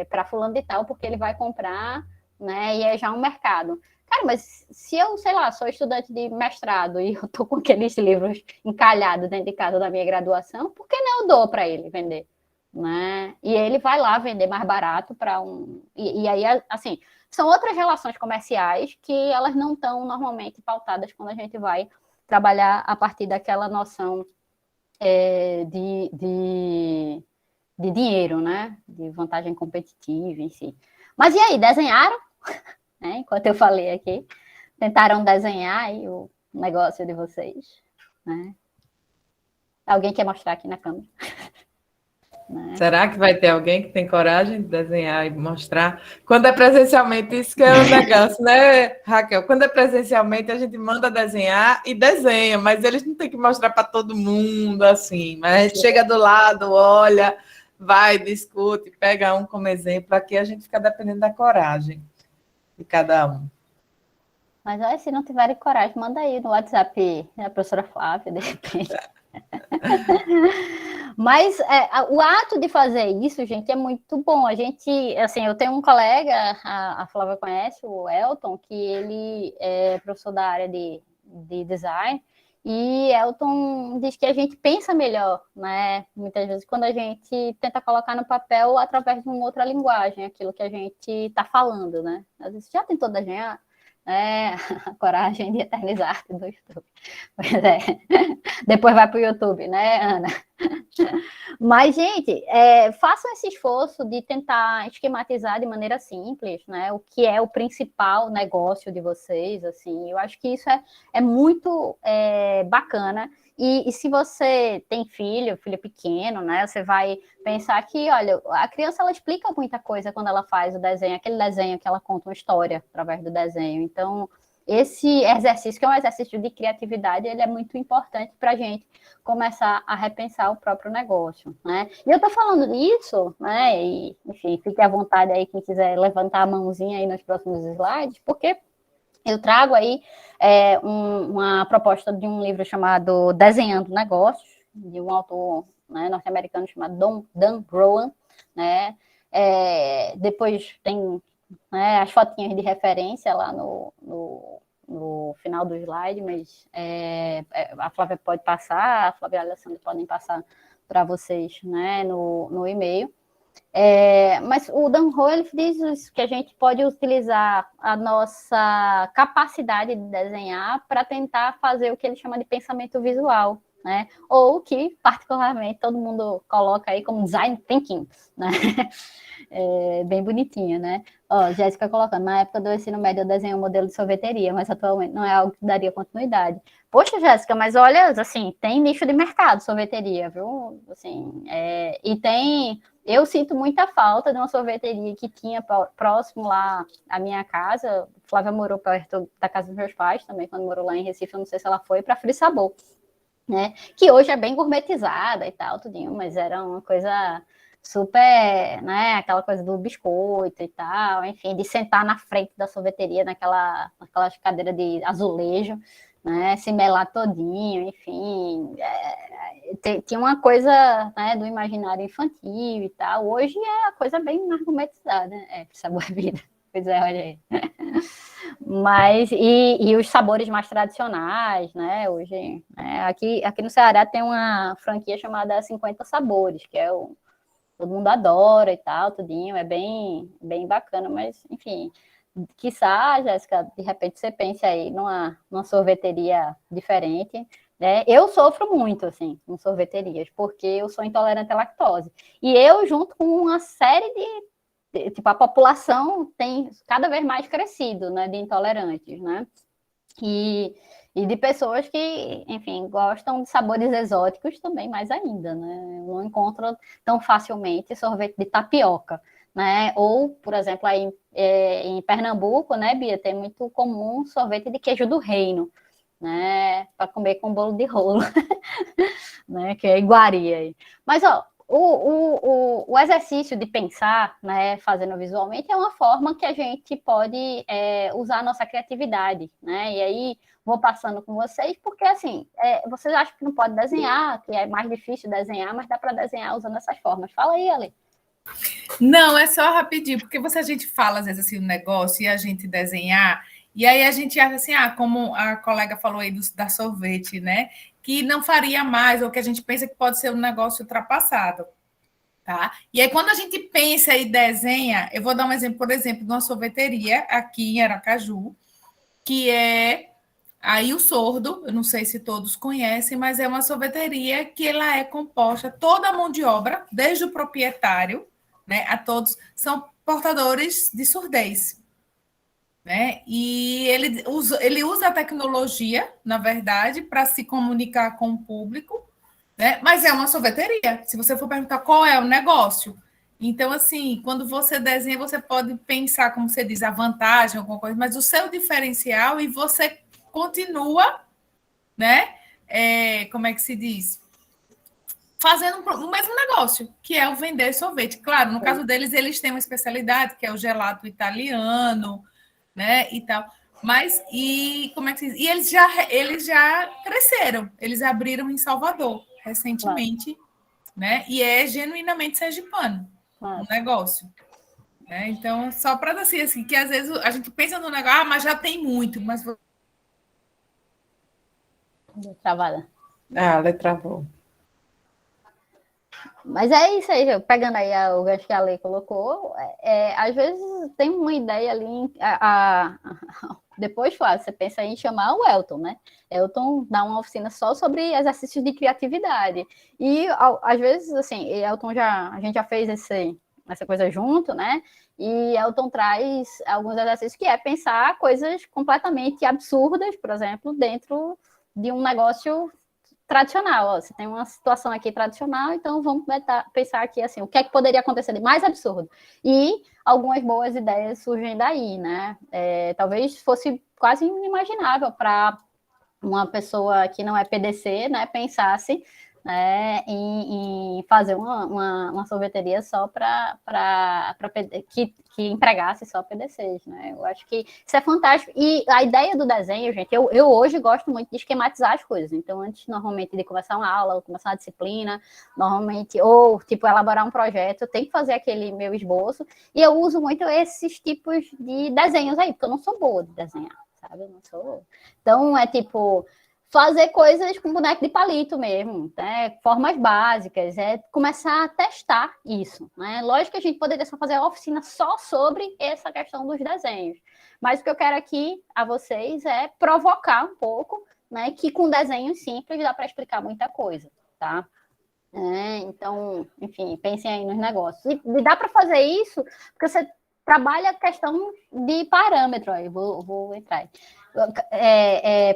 para fulano de tal, porque ele vai comprar, né? E é já um mercado. Cara, mas se eu, sei lá, sou estudante de mestrado e eu tô com aqueles livros encalhados dentro de casa da minha graduação, por que não eu dou para ele vender? Né? E ele vai lá vender mais barato para um... E aí, assim, são outras relações comerciais que elas não estão normalmente pautadas quando a gente vai trabalhar a partir daquela noção de dinheiro, né? De vantagem competitiva em si. Mas e aí, desenharam? Né? Enquanto eu falei aqui, tentaram desenhar aí o negócio de vocês, né? Alguém quer mostrar aqui na câmera? Né? Será que vai ter alguém que tem coragem de desenhar e mostrar? Quando é presencialmente, isso que é o negócio, né, Raquel? Quando é presencialmente, a gente manda desenhar e desenha, mas eles não têm que mostrar para todo mundo assim. Mas a gente chega do lado, olha, vai, discute, pega um como exemplo. Aqui a gente fica dependendo da coragem de cada um. Mas olha, se não tiverem coragem, manda aí no WhatsApp da professora Flávia, de repente. Mas o ato de fazer isso, gente, é muito bom. A gente, assim, eu tenho um colega, a Flávia conhece, o Elton, que ele é professor da área de design, e Elton diz que a gente pensa melhor, né? Muitas vezes quando a gente tenta colocar no papel através de uma outra linguagem, aquilo que a gente está falando, né? Às vezes já tentou desenhar, a coragem de eternizar do YouTube. Pois é. Depois vai para o YouTube, né, Ana? Mas, gente, façam esse esforço de tentar esquematizar de maneira simples, né? O que é o principal negócio de vocês, assim. Eu acho que isso é muito bacana. E se você tem filho pequeno, né? Você vai pensar que, olha, a criança ela explica muita coisa quando ela faz o desenho, aquele desenho que ela conta uma história através do desenho. Então, esse exercício, que é um exercício de criatividade, ele é muito importante para a gente começar a repensar o próprio negócio, né? E eu estou falando disso, né? E, enfim, fique à vontade aí quem quiser levantar a mãozinha aí nos próximos slides, porque eu trago aí uma proposta de um livro chamado Desenhando Negócios, de um autor, né, norte-americano chamado Dan Rowan, né? Depois tem, né, as fotinhas de referência lá no final do slide, mas a Flávia pode passar, a Flávia e a Alessandra podem passar para vocês, né, no e-mail. Mas o Dan Ho, ele diz que a gente pode utilizar a nossa capacidade de desenhar para tentar fazer o que ele chama de pensamento visual, né? Ou que, particularmente, todo mundo coloca aí como design thinking, né? Bem bonitinho, né? Ó, Jéssica colocando, na época do ensino médio eu desenhei um modelo de sorveteria, mas atualmente não é algo que daria continuidade. Poxa, Jéssica, mas olha, assim, tem nicho de mercado sorveteria, viu? Assim, e tem... Eu sinto muita falta de uma sorveteria que tinha próximo lá à minha casa. Flávia morou perto da casa dos meus pais também, quando morou lá em Recife, eu não sei se ela foi, para Free Sabor, né? Que hoje é bem gourmetizada e tal, tudinho, mas era uma coisa super, né? Aquela coisa do biscoito e tal, enfim, de sentar na frente da sorveteria, naquelas cadeiras de azulejo, né? Se melar todinho, enfim, tinha uma coisa, né, do imaginário infantil e tal. Hoje é a coisa bem argumentizada, né? Sabor é vida. Pois é, olha aí. Mas, e os sabores mais tradicionais, né? Hoje, aqui no Ceará tem uma franquia chamada 50 Sabores, que todo mundo adora e tal, tudinho, é bem, bem bacana, mas, enfim, quiçá, Jéssica, de repente você pense aí numa sorveteria diferente, né? Eu sofro muito, assim, com sorveterias, porque eu sou intolerante à lactose. E eu, junto com uma série tipo, a população tem cada vez mais crescido, né, de intolerantes, né? E E de pessoas que, enfim, gostam de sabores exóticos também, mais ainda, né? Não encontram tão facilmente sorvete de tapioca, né? Ou, por exemplo, aí em Pernambuco, né, Bia, tem muito comum sorvete de queijo do reino, né? Para comer com bolo de rolo, né? Que é iguaria aí. Mas, ó, o exercício de pensar, né, fazendo visualmente, é uma forma que a gente pode usar a nossa criatividade, né? E aí vou passando com vocês, porque assim, vocês acham que não pode desenhar, que é mais difícil desenhar, mas dá para desenhar usando essas formas. Fala aí, Ale. Não, é só rapidinho, porque a gente fala, às vezes, assim, um negócio e a gente desenhar, e aí a gente acha assim, como a colega falou aí da sorvete, né? Que não faria mais, ou que a gente pensa que pode ser um negócio ultrapassado, tá? E aí, quando a gente pensa e desenha, eu vou dar um exemplo, por exemplo, de uma sorveteria aqui em Aracaju, que é aí o Sordo, eu não sei se todos conhecem, mas é uma sorveteria que ela é composta, toda a mão de obra, desde o proprietário, né, a todos, são portadores de surdez. Né? E ele usa a tecnologia, na verdade, para se comunicar com o público, né? Mas é uma sorveteria. Se você for perguntar qual é o negócio. Então, assim, quando você desenha, você pode pensar, como você diz, a vantagem, alguma coisa, mas o seu diferencial e você continua, né? Como é que se diz? Fazendo o mesmo negócio, que é o vender sorvete. Claro, no caso deles, eles têm uma especialidade, que é o gelato italiano, né? E tal. Mas, e como é que se diz? E eles já cresceram, eles abriram em Salvador recentemente, né? E é genuinamente sergipano o negócio. Né? Então, só para dizer assim, que às vezes a gente pensa no negócio, mas já tem muito, mas. Travada. Ela travou. Mas é isso aí, pegando aí o gancho que a Lei colocou, às vezes tem uma ideia ali, depois, claro, você pensa em chamar o Elton, né? Elton dá uma oficina só sobre exercícios de criatividade. E, às vezes, assim, Elton a gente já fez essa coisa junto, né? E Elton traz alguns exercícios que é pensar coisas completamente absurdas, por exemplo, dentro de um negócio tradicional. Ó, você tem uma situação aqui tradicional, então vamos pensar aqui assim, o que é que poderia acontecer de mais absurdo? E algumas boas ideias surgem daí, né? Talvez fosse quase inimaginável para uma pessoa que não é PDC, né, pensasse, né, em fazer uma sorveteria só que empregasse só PDCs, né? Eu acho que isso é fantástico. E a ideia do desenho, gente, eu hoje gosto muito de esquematizar as coisas. Então, antes, normalmente, de começar uma aula, ou começar uma disciplina, normalmente, ou, tipo, elaborar um projeto, eu tenho que fazer aquele meu esboço. E eu uso muito esses tipos de desenhos aí, porque eu não sou boa de desenhar, sabe? Eu não sou. Então, é tipo fazer coisas com boneco de palito mesmo, né? Formas básicas, começar a testar isso, né? Lógico que a gente poderia só fazer a oficina só sobre essa questão dos desenhos, mas o que eu quero aqui a vocês é provocar um pouco, né? Que com desenhos simples dá para explicar muita coisa, tá? Então, enfim, pensem aí nos negócios. E dá para fazer isso porque você trabalha a questão de parâmetro, aí vou entrar aí.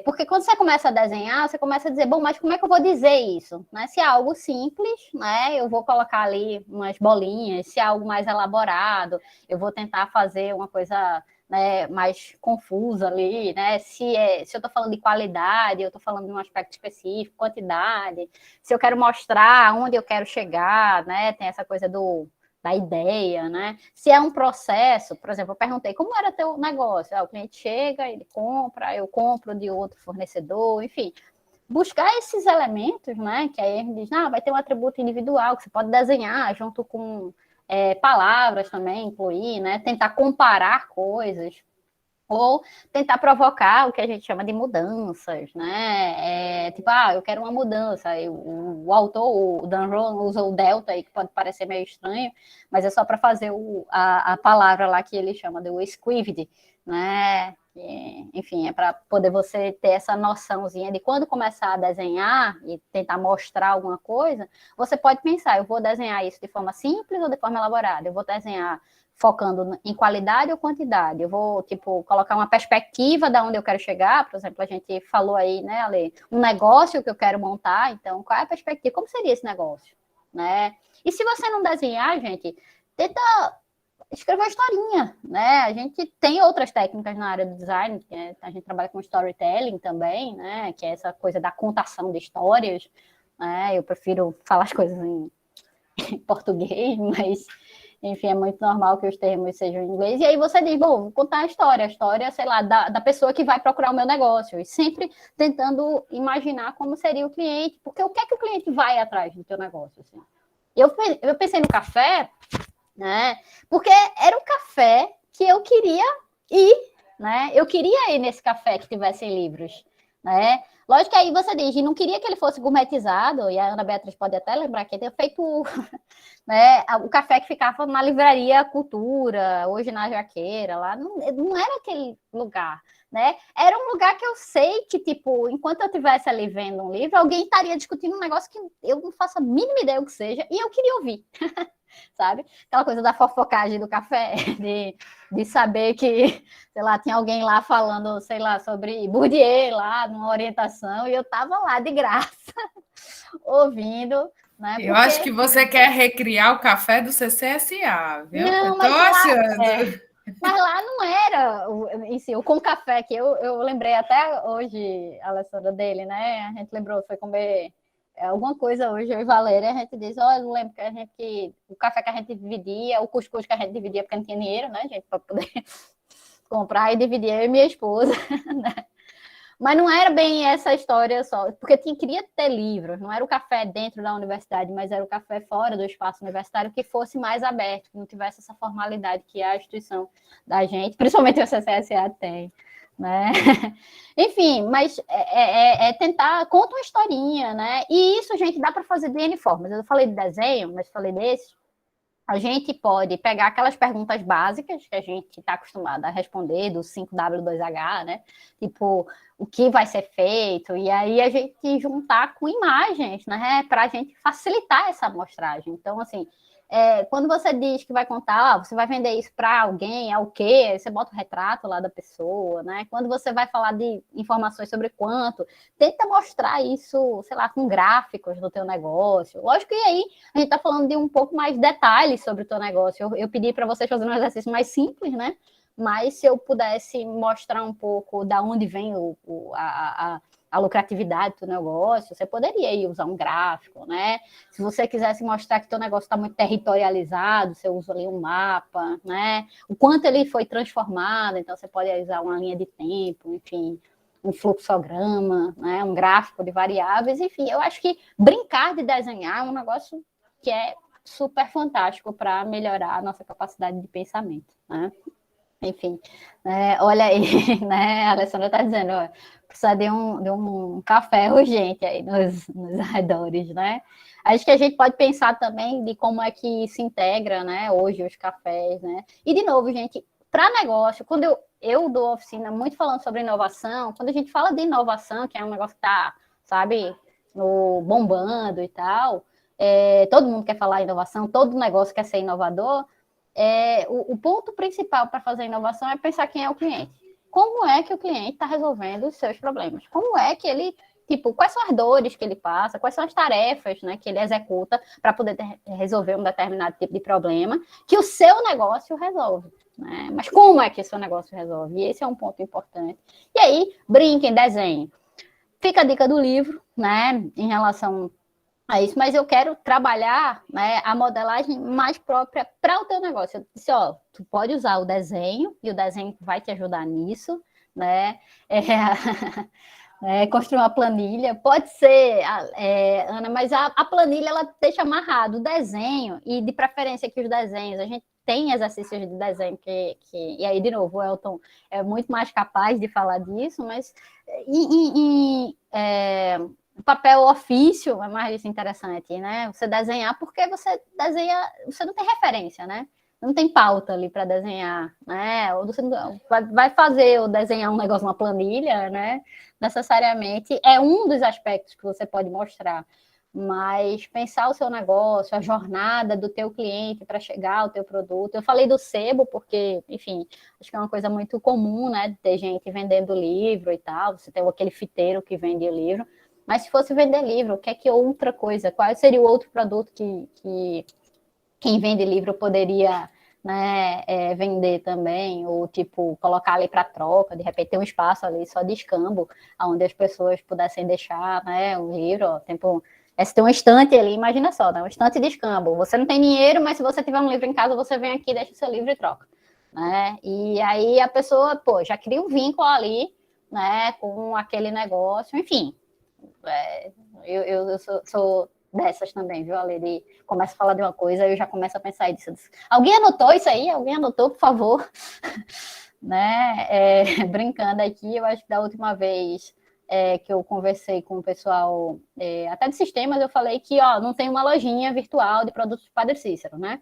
Porque quando você começa a desenhar, você começa a dizer, bom, mas como é que eu vou dizer isso? Né? Se é algo simples, né, eu vou colocar ali umas bolinhas, se é algo mais elaborado, eu vou tentar fazer uma coisa, né, mais confusa ali, né? Se eu estou falando de qualidade, eu estou falando de um aspecto específico, quantidade, se eu quero mostrar onde eu quero chegar, né? Tem essa coisa da ideia, né? Se é um processo, por exemplo, eu perguntei como era teu negócio, o cliente chega, ele compra, eu compro de outro fornecedor, enfim, buscar esses elementos, né? Que aí a gente diz, vai ter um atributo individual que você pode desenhar junto com palavras também, incluir, né? Tentar comparar coisas, ou tentar provocar o que a gente chama de mudanças, né? Tipo, eu quero uma mudança. O autor, o Dan Rowan, usou o delta aí, que pode parecer meio estranho, mas é só para fazer a palavra lá que ele chama de squived, né? Enfim, é para poder você ter essa noçãozinha de quando começar a desenhar e tentar mostrar alguma coisa, você pode pensar, eu vou desenhar isso de forma simples ou de forma elaborada? Eu vou desenhar focando em qualidade ou quantidade? Eu vou, tipo, colocar uma perspectiva de onde eu quero chegar, por exemplo, a gente falou aí, né, Ale, um negócio que eu quero montar, então, qual é a perspectiva? Como seria esse negócio? Né? E se você não desenhar, gente, tenta escrever uma historinha, né? A gente tem outras técnicas na área do design, a gente trabalha com storytelling também, né? Que é essa coisa da contação de histórias, né? Eu prefiro falar as coisas em português, mas, enfim, é muito normal que os termos sejam em inglês. E aí você diz, bom, vou contar a história, sei lá, da pessoa que vai procurar o meu negócio, e sempre tentando imaginar como seria o cliente, porque o que é que o cliente vai atrás do teu negócio, assim? Eu pensei no café, né? Porque era um café que eu queria ir, né? Eu queria ir nesse café que tivesse livros, né? Lógico que aí você diz, não queria que ele fosse gourmetizado, e a Ana Beatriz pode até lembrar que tinha feito né, o café que ficava na livraria Cultura, hoje na Jaqueira, lá, não era aquele lugar, né? Era um lugar que eu sei que, tipo, enquanto eu estivesse ali vendo um livro, alguém estaria discutindo um negócio que eu não faço a mínima ideia do que seja, e eu queria ouvir. Sabe? Aquela coisa da fofocagem do café, de saber que, sei lá, tinha alguém lá falando, sei lá, sobre Bourdieu lá, numa orientação, e eu estava lá de graça, ouvindo, né? Eu acho que você quer recriar o café do CCSA, viu? Não, Eu tô achando. Mas lá não era em si, o com café, que eu lembrei até hoje, Alessandra, dele, né? A gente lembrou, foi comer alguma coisa hoje, eu e Valéria, a gente disse, olha, eu lembro que o café que a gente dividia, o cuscuz que a gente dividia, porque não tinha dinheiro, né, gente, para poder comprar, e dividia eu e minha esposa, né? Mas não era bem essa história só, porque queria ter livros, não era o café dentro da universidade, mas era o café fora do espaço universitário que fosse mais aberto, que não tivesse essa formalidade que a instituição da gente, principalmente o CCSA tem, né? Enfim, mas tentar, conta uma historinha, né? E isso, gente, dá para fazer de N formas. Eu falei de desenho, mas falei desse. A gente pode pegar aquelas perguntas básicas que a gente está acostumado a responder, do 5W2H, né? Tipo, o que vai ser feito? E aí a gente juntar com imagens, né? Para a gente facilitar essa amostragem. Então, assim, quando você diz que vai contar, você vai vender isso para alguém, é o quê? Você bota o retrato lá da pessoa, né? Quando você vai falar de informações sobre quanto, tenta mostrar isso, sei lá, com gráficos do teu negócio. Lógico que aí a gente está falando de um pouco mais de detalhes sobre o teu negócio. Eu pedi para vocês fazerem um exercício mais simples, né? Mas se eu pudesse mostrar um pouco da onde vem a lucratividade do negócio, você poderia aí usar um gráfico, né? Se você quisesse mostrar que o teu negócio está muito territorializado, você usa ali um mapa, né? O quanto ele foi transformado, então você pode usar uma linha de tempo, enfim, um fluxograma, né? Um gráfico de variáveis, enfim, eu acho que brincar de desenhar é um negócio que é super fantástico para melhorar a nossa capacidade de pensamento, né? Enfim, olha aí, né? A Alessandra está dizendo, ó, precisa de um café urgente aí nos arredores, né? Acho que a gente pode pensar também de como é que se integra, né, hoje os cafés, né? E, de novo, gente, para negócio, quando eu dou oficina muito falando sobre inovação, quando a gente fala de inovação, que é um negócio que está, sabe, bombando e tal, todo mundo quer falar inovação, todo negócio quer ser inovador, o ponto principal para fazer inovação é pensar quem é o cliente. Como é que o cliente está resolvendo os seus problemas? Como é que ele, tipo, quais são as dores que ele passa, quais são as tarefas, né, que ele executa para poder resolver um determinado tipo de problema que o seu negócio resolve, né? Mas como é que o seu negócio resolve? E esse é um ponto importante. E aí, brinquem, desenhem. Fica a dica do livro, né, em relação a isso, mas eu quero trabalhar, né, a modelagem mais própria para o teu negócio. Eu disse, ó, tu pode usar o desenho, e o desenho vai te ajudar nisso, né? Construir uma planilha, pode ser, Ana, mas a planilha, ela deixa amarrado o desenho, e de preferência que os desenhos, a gente tem exercícios de desenho e aí, de novo, o Elton é muito mais capaz de falar disso, mas papel ofício é mais interessante, né? Você desenhar, porque você desenha, você não tem referência, né? Não tem pauta ali para desenhar, né? Ou você vai fazer ou desenhar um negócio numa planilha, né? Necessariamente é um dos aspectos que você pode mostrar. mas pensar o seu negócio, a jornada do teu cliente para chegar ao teu produto. Eu falei do sebo porque, enfim, acho que é uma coisa muito comum, né, de ter gente vendendo livro e tal, você tem aquele fiteiro que vende livro, mas se fosse vender livro, o que é que outra coisa? Qual seria o outro produto que quem vende livro poderia, né, vender também, ou tipo, colocar ali para troca, de repente ter um espaço ali só de escambo, onde as pessoas pudessem deixar, né, um livro, ó, tipo, se tem uma estante ali, imagina só, né, uma estante de escambo, você não tem dinheiro, mas se você tiver um livro em casa, você vem aqui, deixa o seu livro e troca, né, e aí a pessoa, pô, já cria um vínculo ali, né, com aquele negócio, enfim, eu sou dessas também, viu, Ale? De começa a falar de uma coisa, eu já começo a pensar disso. Alguém anotou isso aí? Alguém anotou, por favor? Né? Brincando aqui, eu acho que da última vez que eu conversei com o pessoal, até de sistemas, eu falei que não tem uma lojinha virtual de produtos do Padre Cícero, né?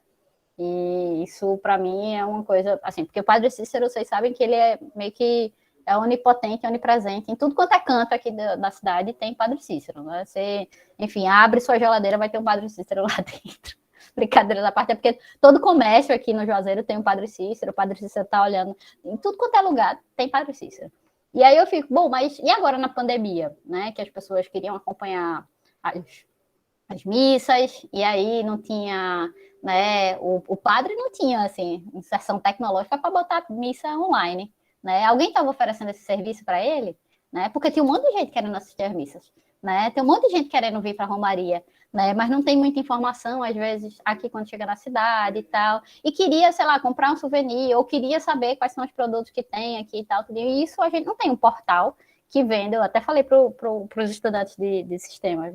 E isso, para mim, é uma coisa, assim, porque o Padre Cícero, vocês sabem que ele é meio que onipotente, onipresente, em tudo quanto é canto aqui da cidade tem Padre Cícero, né? Você, enfim, abre sua geladeira, vai ter um Padre Cícero lá dentro. Brincadeira da parte, é porque todo comércio aqui no Juazeiro tem um Padre Cícero, o Padre Cícero tá olhando, em tudo quanto é lugar tem Padre Cícero. E aí eu fico, bom, mas e agora na pandemia, né? Que as pessoas queriam acompanhar as missas, e aí não tinha, né? O padre não tinha, assim, inserção tecnológica para botar missa online. Né? Alguém estava oferecendo esse serviço para ele, né? Porque tinha um monte de gente querendo assistir as missas, né? Tem um monte de gente querendo vir para a Romaria, né? Mas não tem muita informação, às vezes, aqui quando chega na cidade e tal. E queria, sei lá, comprar um souvenir, ou queria saber quais são os produtos que tem aqui e tal. E isso a gente não tem um portal que vende. Eu até falei para os estudantes de sistemas,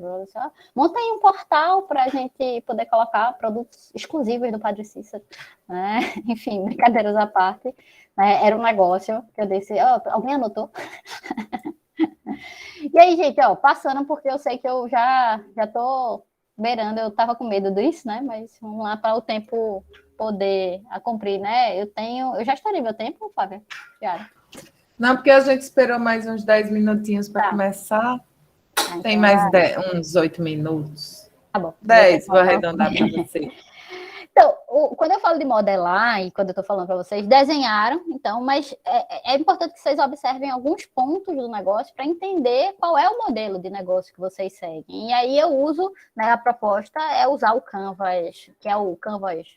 montem um portal para a gente poder colocar produtos exclusivos do Padre Cícero, né? Enfim, brincadeiras à parte. Era um negócio que eu disse, alguém anotou? E aí, gente, passando, porque eu sei que eu já tô beirando, eu tava com medo disso, né? Mas vamos lá para o tempo poder cumprir, né? Eu já estourei meu tempo, Flávia? Tiara? Não, porque a gente esperou mais uns 10 minutinhos para começar. Tem mais uns 8 minutos. Tá bom. 10, vou arredondar para você. Então, quando eu falo de modelar, e quando eu estou falando para vocês, desenharam, então, mas é importante que vocês observem alguns pontos do negócio para entender qual é o modelo de negócio que vocês seguem. E aí eu uso, né, a proposta é usar o Canvas, que é o Canvas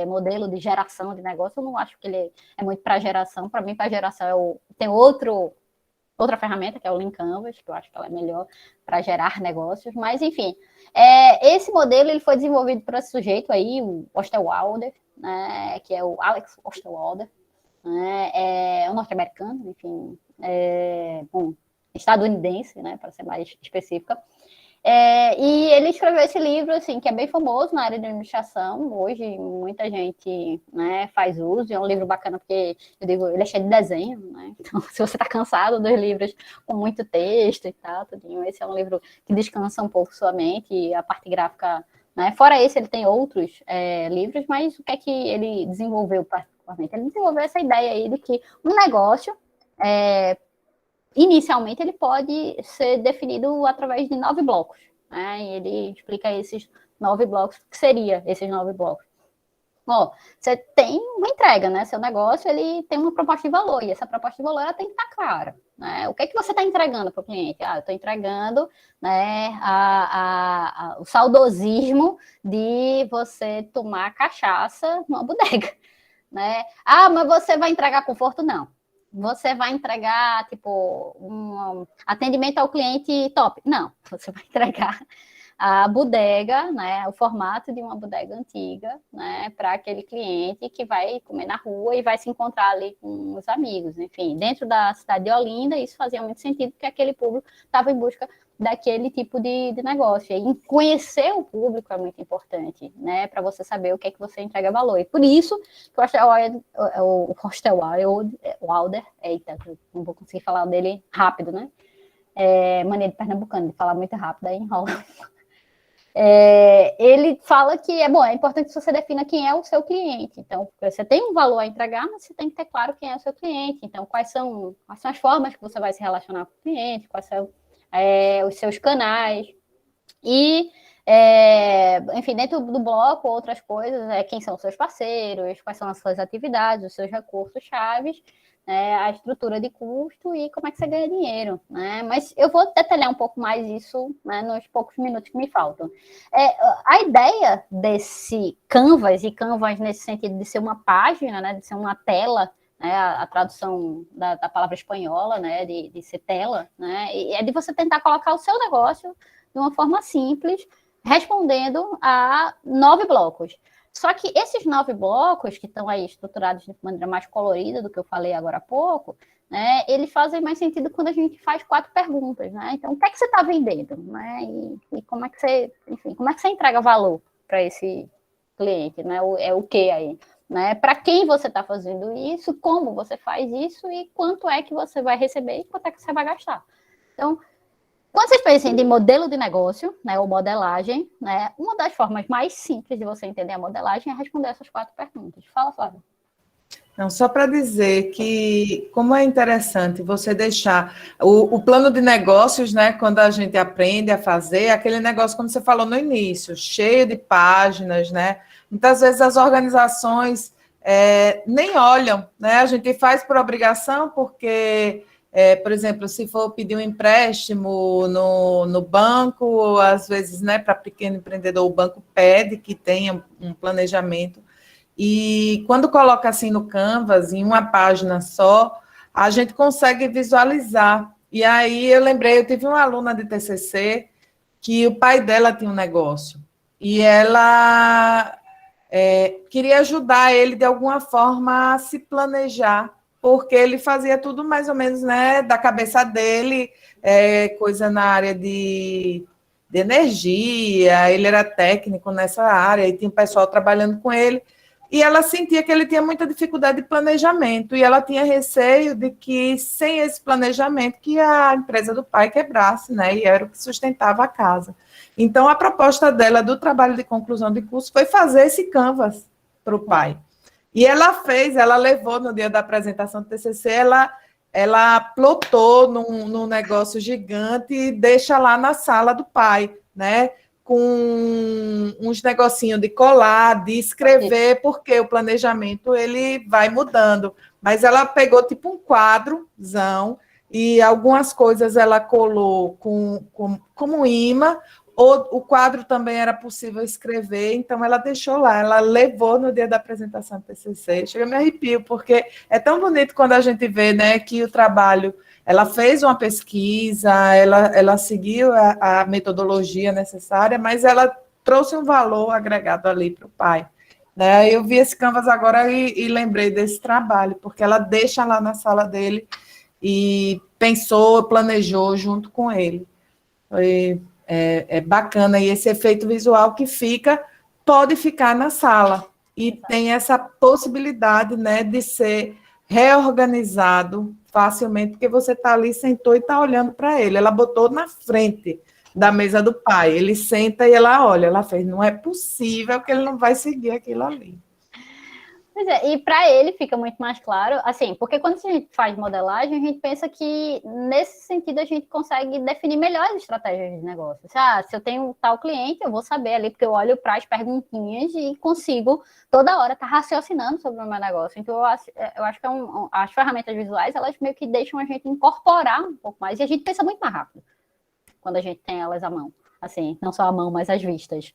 modelo de geração de negócio. Eu não acho que ele é muito para geração. Para mim, para geração, tem outra ferramenta, que é o Lean Canvas, que eu acho que ela é melhor para gerar negócios, mas enfim, esse modelo ele foi desenvolvido por esse sujeito aí, o Osterwalder, né, que é o Alex Osterwalder, né, é um norte-americano, enfim, estadunidense, né, para ser mais específica. E ele escreveu esse livro, assim, que é bem famoso na área de administração. Hoje, muita gente, né, faz uso. É um livro bacana porque, eu digo, ele é cheio de desenho, né? Então, se você está cansado dos livros com muito texto e tal, tudinho, esse é um livro que descansa um pouco sua mente e a parte gráfica, né? Fora esse, ele tem outros livros, mas o que é que ele desenvolveu particularmente? Ele desenvolveu essa ideia aí de que um negócio inicialmente, ele pode ser definido através de 9 blocos. Né? E ele explica esses 9 blocos. O que seria esses 9 blocos? Você tem uma entrega, né? Seu negócio ele tem uma proposta de valor, e essa proposta de valor ela tem que estar clara. Né? O que é que você está entregando para o cliente? Eu estou entregando, né, o saudosismo de você tomar cachaça numa bodega. Né? Mas você vai entregar conforto? Não. Você vai entregar, tipo, um atendimento ao cliente top? Não, você vai entregar a bodega, né, o formato de uma bodega antiga, né, para aquele cliente que vai comer na rua e vai se encontrar ali com os amigos. Enfim, dentro da cidade de Olinda, isso fazia muito sentido, porque aquele público estava em busca daquele tipo de negócio. E conhecer o público é muito importante, né, para você saber o que é que você entrega valor. E por isso que o Osterwalder, eita, não vou conseguir falar dele rápido, né? Mania de pernambucano, de falar muito rápido, aí enrola. Ele fala que é importante que você defina quem é o seu cliente. Então, você tem um valor a entregar, mas você tem que ter claro quem é o seu cliente. Então, quais são as formas que você vai se relacionar com o cliente, quais são os seus canais. E, enfim, dentro do bloco, outras coisas, quem são os seus parceiros, quais são as suas atividades, os seus recursos chaves, a estrutura de custo e como é que você ganha dinheiro, né? Mas eu vou detalhar um pouco mais isso, né, nos poucos minutos que me faltam. A ideia desse Canvas, e Canvas nesse sentido de ser uma página, né, de ser uma tela, né, a tradução da palavra espanhola, né, de ser tela, né, e é de você tentar colocar o seu negócio de uma forma simples, respondendo a 9 blocos. Só que esses 9 blocos, que estão aí estruturados de maneira mais colorida do que eu falei agora há pouco, né, eles fazem mais sentido quando a gente faz 4 perguntas, né? Então, o que é que você está vendendo? Né? E como é que você, enfim, como é que você entrega valor para esse cliente? Né? O que aí? Né? Para quem você está fazendo isso, como você faz isso e quanto é que você vai receber e quanto é que você vai gastar. Então, quando vocês pensam em modelo de negócio, né, ou modelagem, né, uma das formas mais simples de você entender a modelagem é responder essas 4 perguntas. Fala, Flávia. Não, só para dizer que, como é interessante você deixar o plano de negócios, né, quando a gente aprende a fazer, aquele negócio, como você falou no início, cheio de páginas, né? Muitas vezes as organizações nem olham, né? A gente faz por obrigação, porque, por exemplo, se for pedir um empréstimo no banco, às vezes, né, para pequeno empreendedor, o banco pede que tenha um planejamento. E quando coloca assim no Canvas, em uma página só, a gente consegue visualizar. E aí eu lembrei, eu tive uma aluna de TCC que o pai dela tinha um negócio. E ela queria ajudar ele de alguma forma a se planejar, porque ele fazia tudo mais ou menos, né, da cabeça dele, coisa na área de energia, ele era técnico nessa área, e tinha um pessoal trabalhando com ele. E ela sentia que ele tinha muita dificuldade de planejamento, e ela tinha receio de que, sem esse planejamento, que a empresa do pai quebrasse, né? E era o que sustentava a casa. Então, a proposta dela do trabalho de conclusão de curso foi fazer esse canvas para o pai. E ela fez, ela levou no dia da apresentação do TCC, ela plotou num negócio gigante e deixa lá na sala do pai, né? Com uns negocinhos de colar, de escrever, porque o planejamento ele vai mudando. Mas ela pegou tipo um quadrozão e algumas coisas ela colou como imã, o quadro também era possível escrever, então ela deixou lá, ela levou no dia da apresentação do TCC. Chega a me arrepio, porque é tão bonito quando a gente vê, né, que o trabalho... Ela fez uma pesquisa, ela seguiu a metodologia necessária, mas ela trouxe um valor agregado ali para o pai. Né? Eu vi esse Canvas agora e lembrei desse trabalho, porque ela deixa lá na sala dele e pensou, planejou junto com ele. É bacana, e esse efeito visual que pode ficar na sala, e tem essa possibilidade, né, de ser reorganizado facilmente, porque você está ali, sentou e está olhando para ele. Ela botou na frente da mesa do pai, ele senta e ela olha, ela fez, não é possível que ele não vai seguir aquilo ali. Pois é, e para ele fica muito mais claro, assim, porque quando a gente faz modelagem, a gente pensa que nesse sentido a gente consegue definir melhor as estratégias de negócio. Se eu tenho tal cliente, eu vou saber ali, porque eu olho para as perguntinhas e consigo toda hora estar raciocinando sobre o meu negócio. Então, eu acho que as ferramentas visuais, elas meio que deixam a gente incorporar um pouco mais, e a gente pensa muito mais rápido quando a gente tem elas à mão. Assim, não só à mão, mas às vistas.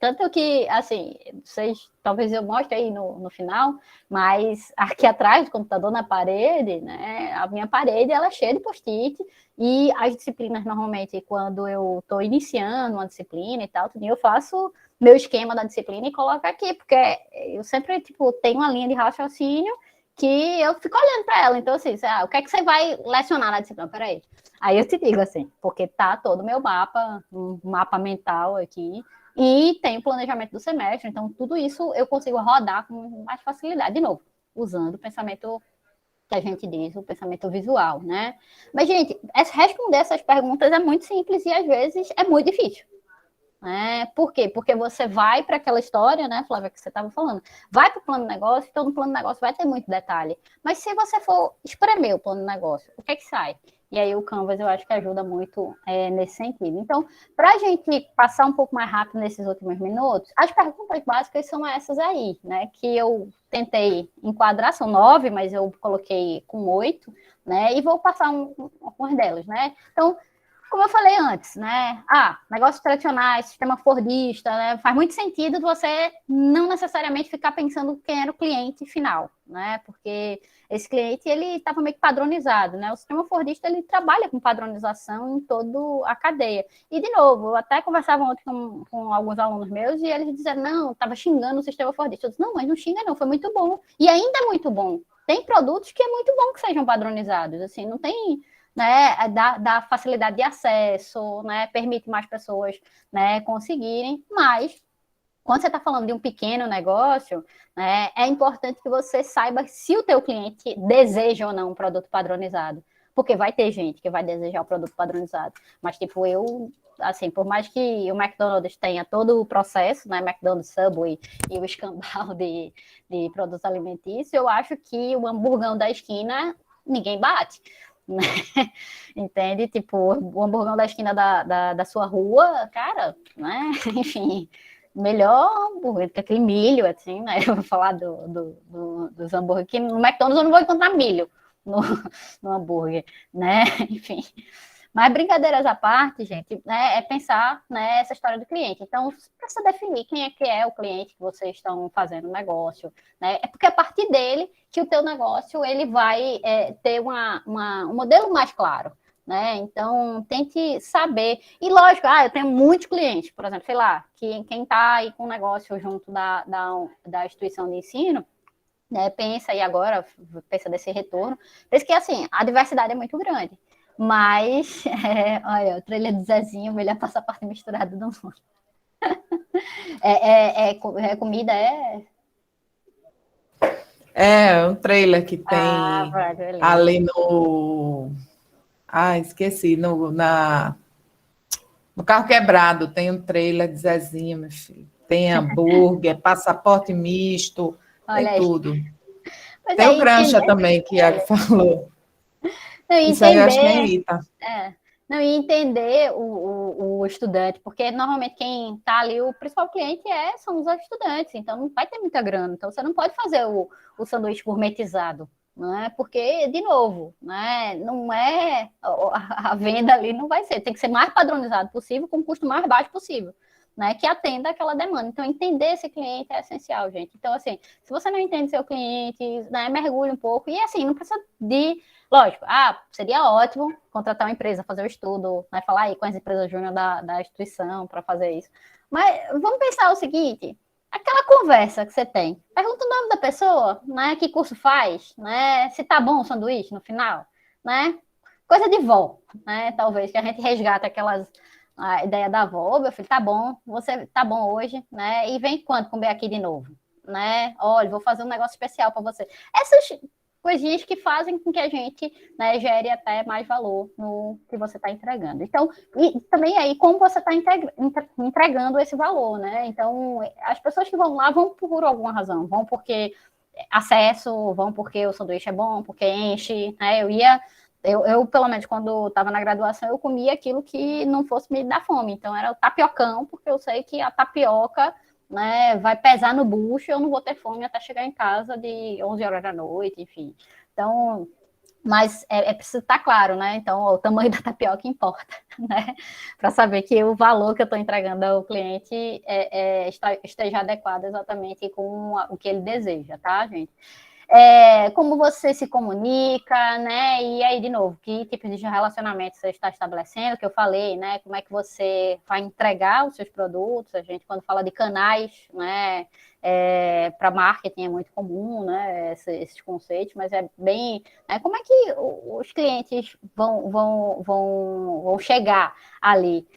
Tanto que, assim, vocês, talvez eu mostre aí no final, mas aqui atrás do computador, na parede, né, a minha parede, ela é cheia de post-it, e as disciplinas, normalmente, quando eu estou iniciando uma disciplina e tal, eu faço meu esquema da disciplina e coloco aqui, porque eu sempre, tipo, tenho uma linha de raciocínio que eu fico olhando para ela. Então, assim, o que é que você vai lecionar na disciplina? Peraí. Aí eu te digo assim, porque tá todo o meu mapa, um mapa mental aqui, e tem o planejamento do semestre, então tudo isso eu consigo rodar com mais facilidade, de novo, usando o pensamento que a gente diz, o pensamento visual, né? Mas, gente, responder essas perguntas é muito simples e às vezes é muito difícil. Por quê? Porque você vai para aquela história, né, Flávia, que você estava falando, vai para o plano de negócio, então no plano de negócio vai ter muito detalhe. Mas se você for espremer o plano de negócio, o que é que sai? E aí o Canvas eu acho que ajuda muito nesse sentido. Então, para a gente passar um pouco mais rápido nesses últimos minutos, as perguntas básicas são essas aí, né? Que eu tentei enquadrar, são 9, mas eu coloquei com 8, né? E vou passar algumas delas, né? Então, como eu falei antes, né? Negócios tradicionais, sistema fordista, né? Faz muito sentido você não necessariamente ficar pensando quem era o cliente final, né? Porque esse cliente, ele estava meio que padronizado, né? O sistema fordista, ele trabalha com padronização em toda a cadeia. E, de novo, eu até conversava ontem com alguns alunos meus e eles disseram, não, estava xingando o sistema fordista. Eu disse, não, mas não xinga não, foi muito bom. E ainda é muito bom. Tem produtos que é muito bom que sejam padronizados, assim, não tem... Né, dá facilidade de acesso, né, permite mais pessoas, né, conseguirem, mas quando você está falando de um pequeno negócio, né, é importante que você saiba se o teu cliente deseja ou não um produto padronizado, porque vai ter gente que vai desejar o produto padronizado, mas tipo assim, por mais que o McDonald's tenha todo o processo, né, McDonald's, Subway e o escambau de produtos alimentícios, eu acho que o hamburgão da esquina ninguém bate. Né? Entende? Tipo, o hamburgão da esquina da sua rua, cara, né? Enfim, melhor hambúrguer que aquele milho, assim, né? Eu vou falar dos hambúrguer aqui. No McDonald's eu não vou encontrar milho no hambúrguer, né? Enfim. Mas brincadeiras à parte, gente, né, é pensar nessa história do cliente. Então, precisa definir quem é que é o cliente que vocês estão fazendo o negócio, né? É porque a partir dele que o teu negócio ele vai ter um modelo mais claro, né? Então, tente saber. E lógico, eu tenho muitos clientes, por exemplo, sei lá, quem está aí com um negócio junto da instituição de ensino, né, pensa aí agora, pensa desse retorno, pensa que, assim, a diversidade é muito grande. Mas, olha, o trailer do Zezinho, melhor passaporte misturado do mundo. Comida, É um trailer que tem velho, ali no... esqueci, no Carro Quebrado, tem um trailer de Zezinho, meu filho. Tem hambúrguer, passaporte misto, tem olha tudo. Mas Tem o Grancha também, que a Iago falou. Isso aí eu acho que é Ita. Não, e entender o estudante, porque normalmente quem está ali, o principal cliente são os estudantes, então não vai ter muita grana, então você não pode fazer o sanduíche gourmetizado, né? Porque, de novo, né? Não é a venda ali não vai ser, tem que ser mais padronizado possível, com o custo mais baixo possível. Né, que atenda aquela demanda. Então, entender esse cliente é essencial, gente. Então, assim, se você não entende seu cliente, né, mergulhe um pouco. E, assim, não precisa de... Lógico, seria ótimo contratar uma empresa, fazer o estudo, né, falar aí com as empresas júnior da instituição para fazer isso. Mas vamos pensar o seguinte, aquela conversa que você tem, pergunta o nome da pessoa, né, que curso faz, né, se tá bom o sanduíche no final, né, coisa de vó, né, talvez, que a gente resgata a ideia da avó, meu filho, tá bom, você tá bom hoje, né? E vem quando comer aqui de novo, né? Olha, vou fazer um negócio especial para você. Essas coisinhas que fazem com que a gente, né, gere até mais valor no que você está entregando. Então, e também aí como você está entregando esse valor, né? Então, as pessoas que vão lá vão por alguma razão, vão porque acesso, vão porque o sanduíche é bom, porque enche, né? Eu, pelo menos, quando estava na graduação, eu comia aquilo que não fosse me dar fome. Então, era o tapiocão, porque eu sei que a tapioca, né, vai pesar no bucho e eu não vou ter fome até chegar em casa de 11 horas da noite, enfim. Então, mas é preciso estar claro, né? Então, o tamanho da tapioca importa, né? Para saber que o valor que eu estou entregando ao cliente esteja adequado exatamente com o que ele deseja, tá, gente? Como você se comunica, né? E aí, de novo, que tipo de relacionamento você está estabelecendo, que eu falei, né? Como é que você vai entregar os seus produtos? A gente, quando fala de canais, né? Para marketing é muito comum, né? Esses conceitos, mas é bem... Né, como é que os clientes vão chegar ali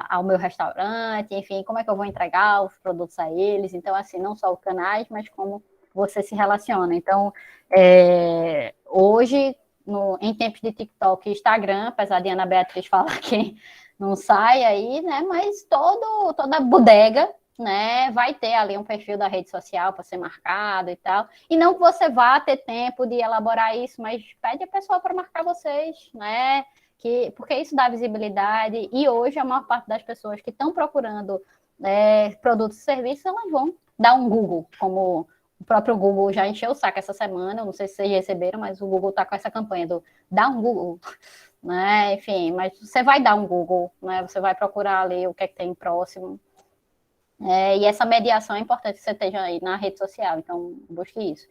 ao meu restaurante? Enfim, como é que eu vou entregar os produtos a eles? Então, assim, não só os canais, mas como você se relaciona. Então, hoje, em tempos de TikTok e Instagram, apesar de Ana Beatriz falar que não sai aí, né? Mas toda bodega né, vai ter ali um perfil da rede social para ser marcado e tal. E não que você vá ter tempo de elaborar isso, mas pede a pessoa para marcar vocês, né? Porque isso dá visibilidade. E hoje a maior parte das pessoas que estão procurando produtos e serviços, elas vão dar um Google, como o próprio Google já encheu o saco essa semana. Eu não sei se vocês receberam, mas o Google está com essa campanha do dá um Google. Né? Enfim, mas você vai dar um Google, né? Você vai procurar ali o que é que tem próximo. E essa mediação é importante que você esteja aí na rede social, então busque isso.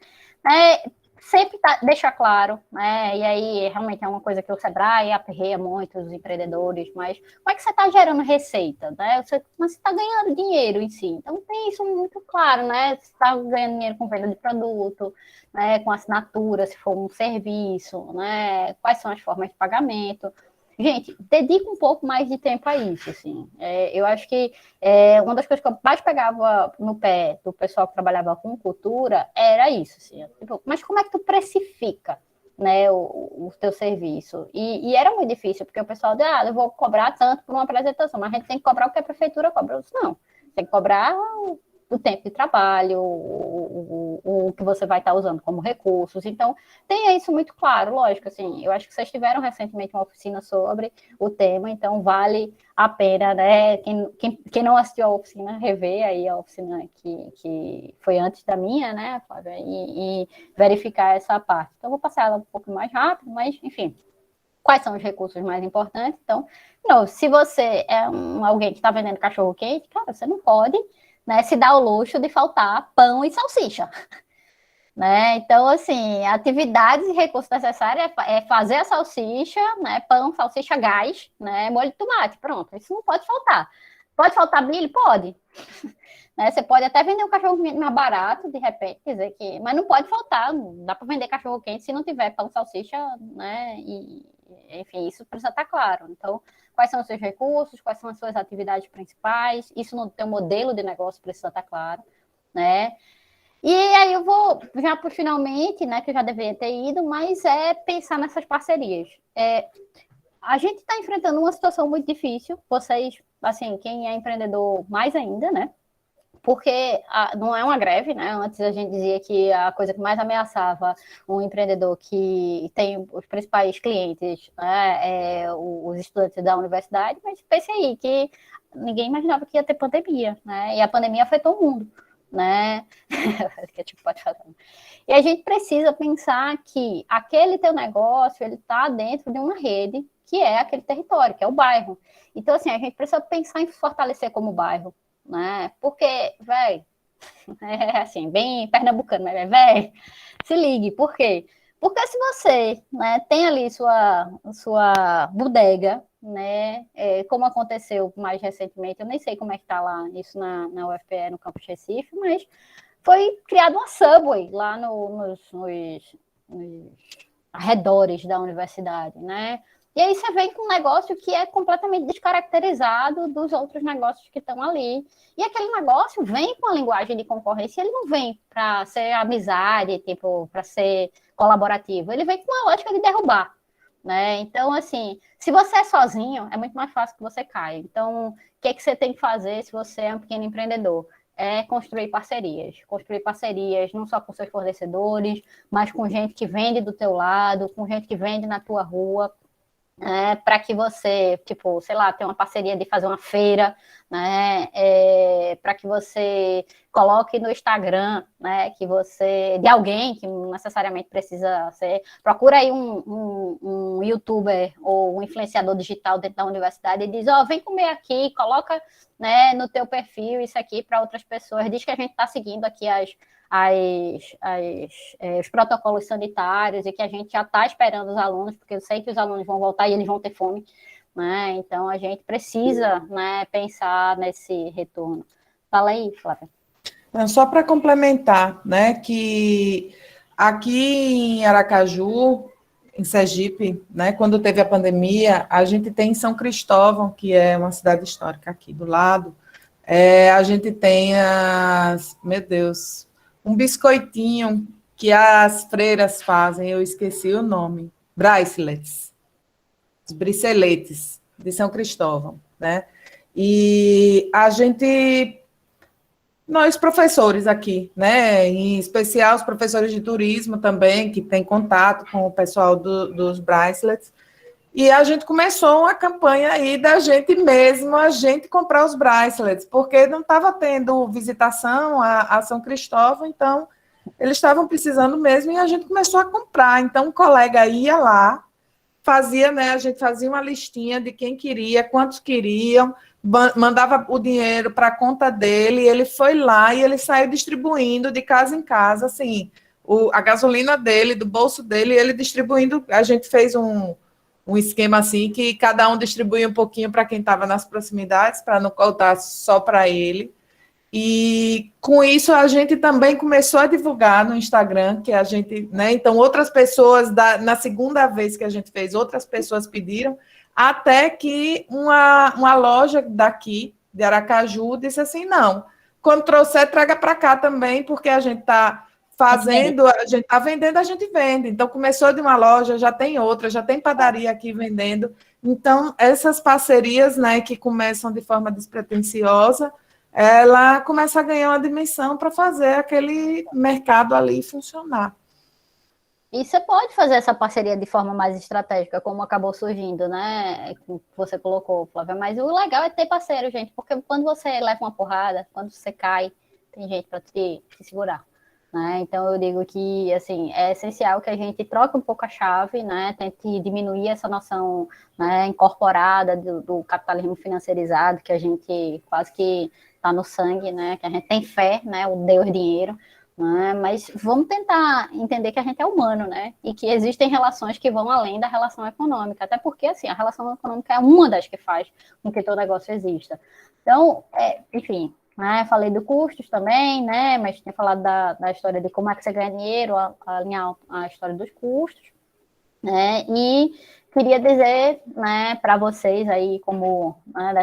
Sempre deixa claro, né? E aí realmente é uma coisa que o Sebrae aperreia muito os empreendedores, mas como é que você está gerando receita, né? Mas você está ganhando dinheiro em si, então tem isso muito claro, né? Você está ganhando dinheiro com venda de produto, né? Com assinatura, se for um serviço, né? Quais são as formas de pagamento. Gente, dedica um pouco mais de tempo a isso, assim. Eu acho que uma das coisas que eu mais pegava no pé do pessoal que trabalhava com cultura era isso, assim. Tipo, mas como é que tu precifica, né, o teu serviço? E era muito difícil, porque o pessoal dizia, eu vou cobrar tanto por uma apresentação, mas a gente tem que cobrar o que a prefeitura cobra. Eu disse, não, tem que cobrar o tempo de trabalho, o que você vai estar usando como recursos. Então, tenha isso muito claro, lógico, assim, eu acho que vocês tiveram recentemente uma oficina sobre o tema, então vale a pena, né, quem não assistiu a oficina, rever aí a oficina que foi antes da minha, né, Flávia, e verificar essa parte. Então, vou passar ela um pouco mais rápido, mas, enfim, quais são os recursos mais importantes? Então, se você é alguém que está vendendo cachorro-quente, cara, você não pode, né, se dar o luxo de faltar pão e salsicha. Né? Então, assim, atividades e recursos necessários é fazer a salsicha, né? Pão, salsicha, gás, né? Molho de tomate, pronto. Isso não pode faltar. Pode faltar milho? Pode. Né? Você pode até vender um cachorro mais barato, de repente, quer dizer que... mas não pode faltar. Não dá para vender cachorro quente se não tiver pão, salsicha, né? E, enfim, isso precisa estar claro. Então, quais são os seus recursos, quais são as suas atividades principais, isso no teu modelo de negócio precisa estar claro, né? E aí eu vou já para finalmente, né, que eu já deveria ter ido, mas pensar nessas parcerias. A gente está enfrentando uma situação muito difícil, vocês, assim, quem é empreendedor mais ainda, né? Porque não é uma greve, né? Antes a gente dizia que a coisa que mais ameaçava um empreendedor que tem os principais clientes, né, os estudantes da universidade, mas pense aí que ninguém imaginava que ia ter pandemia, né? E a pandemia afetou o mundo, né? Que tipo pode fazer. E a gente precisa pensar que aquele teu negócio ele está dentro de uma rede que é aquele território, que é o bairro. Então, assim, a gente precisa pensar em fortalecer como bairro, né? Porque, velho, é assim, bem pernambucano, mas, velho, se ligue, por quê? Porque se você, né, tem ali sua bodega, né, como aconteceu mais recentemente, eu nem sei como é que tá lá isso na UFPE, no campus Recife, mas foi criado uma Subway lá nos arredores da universidade, né? E aí você vem com um negócio que é completamente descaracterizado dos outros negócios que estão ali. E aquele negócio vem com a linguagem de concorrência, ele não vem para ser amizade, tipo, para ser colaborativo, ele vem com uma lógica de derrubar, né? Então, assim, se você é sozinho, é muito mais fácil que você caia. Então, o que é que você tem que fazer se você é um pequeno empreendedor? É construir parcerias não só com seus fornecedores, mas com gente que vende do teu lado, com gente que vende na tua rua, para que você, tipo, sei lá, tenha uma parceria de fazer uma feira, né, para que você coloque no Instagram, né, que você, de alguém que não necessariamente precisa ser, procura aí um youtuber ou um influenciador digital dentro da universidade e diz, vem comer aqui, coloca, né, no teu perfil isso aqui para outras pessoas, diz que a gente está seguindo aqui os protocolos sanitários e que a gente já está esperando os alunos, porque eu sei que os alunos vão voltar e eles vão ter fome, né? Então, a gente precisa, né, pensar nesse retorno. Fala aí, Flávia. Só para complementar, né, que aqui em Aracaju, em Sergipe, né, quando teve a pandemia, a gente tem São Cristóvão, que é uma cidade histórica aqui do lado, a gente tem meu Deus, um biscoitinho que as freiras fazem, eu esqueci o nome, bracelets, os briceletes de São Cristóvão, né? E a gente nós professores aqui, né? Em especial os professores de turismo também, que têm contato com o pessoal dos bracelets. E a gente começou uma campanha aí da gente mesmo, a gente comprar os bracelets, porque não estava tendo visitação a São Cristóvão, então eles estavam precisando mesmo e a gente começou a comprar. Então, um colega ia lá, fazia, né? A gente fazia uma listinha de quem queria, quantos queriam, mandava o dinheiro para a conta dele, ele foi lá e ele saiu distribuindo de casa em casa, assim, a gasolina dele, do bolso dele, ele distribuindo. A gente fez um esquema assim que cada um distribuía um pouquinho para quem estava nas proximidades, para não contar só para ele. E com isso a gente também começou a divulgar no Instagram, que a gente, né? Então, outras pessoas, na segunda vez que a gente fez, outras pessoas pediram, até que uma loja daqui, de Aracaju, disse assim: não, quando trouxer, traga para cá também, porque a gente está fazendo, a gente está vendendo, a gente vende. Então, começou de uma loja, já tem outra, já tem padaria aqui vendendo. Então, essas parcerias, né, que começam de forma despretensiosa, ela começa a ganhar uma dimensão para fazer aquele mercado ali funcionar. E você pode fazer essa parceria de forma mais estratégica, como acabou surgindo, né? Que você colocou, Flávia. Mas o legal é ter parceiro, gente, porque quando você leva uma porrada, quando você cai, tem gente para te segurar. Né? Então, eu digo que assim, é essencial que a gente troque um pouco a chave, né? Tente diminuir essa noção, né, incorporada do capitalismo financiarizado, que a gente quase que está no sangue, né? Que a gente tem fé, né? O Deus dinheiro. Né? Mas vamos tentar entender que a gente é humano, né? E que existem relações que vão além da relação econômica, até porque assim, a relação econômica é uma das que faz com que todo negócio exista. Então, enfim, né? Falei do custos também, né? Mas tinha falado da história de como é que você ganha dinheiro, alinhar a história dos custos, né? E queria dizer, né, para vocês aí, como, né,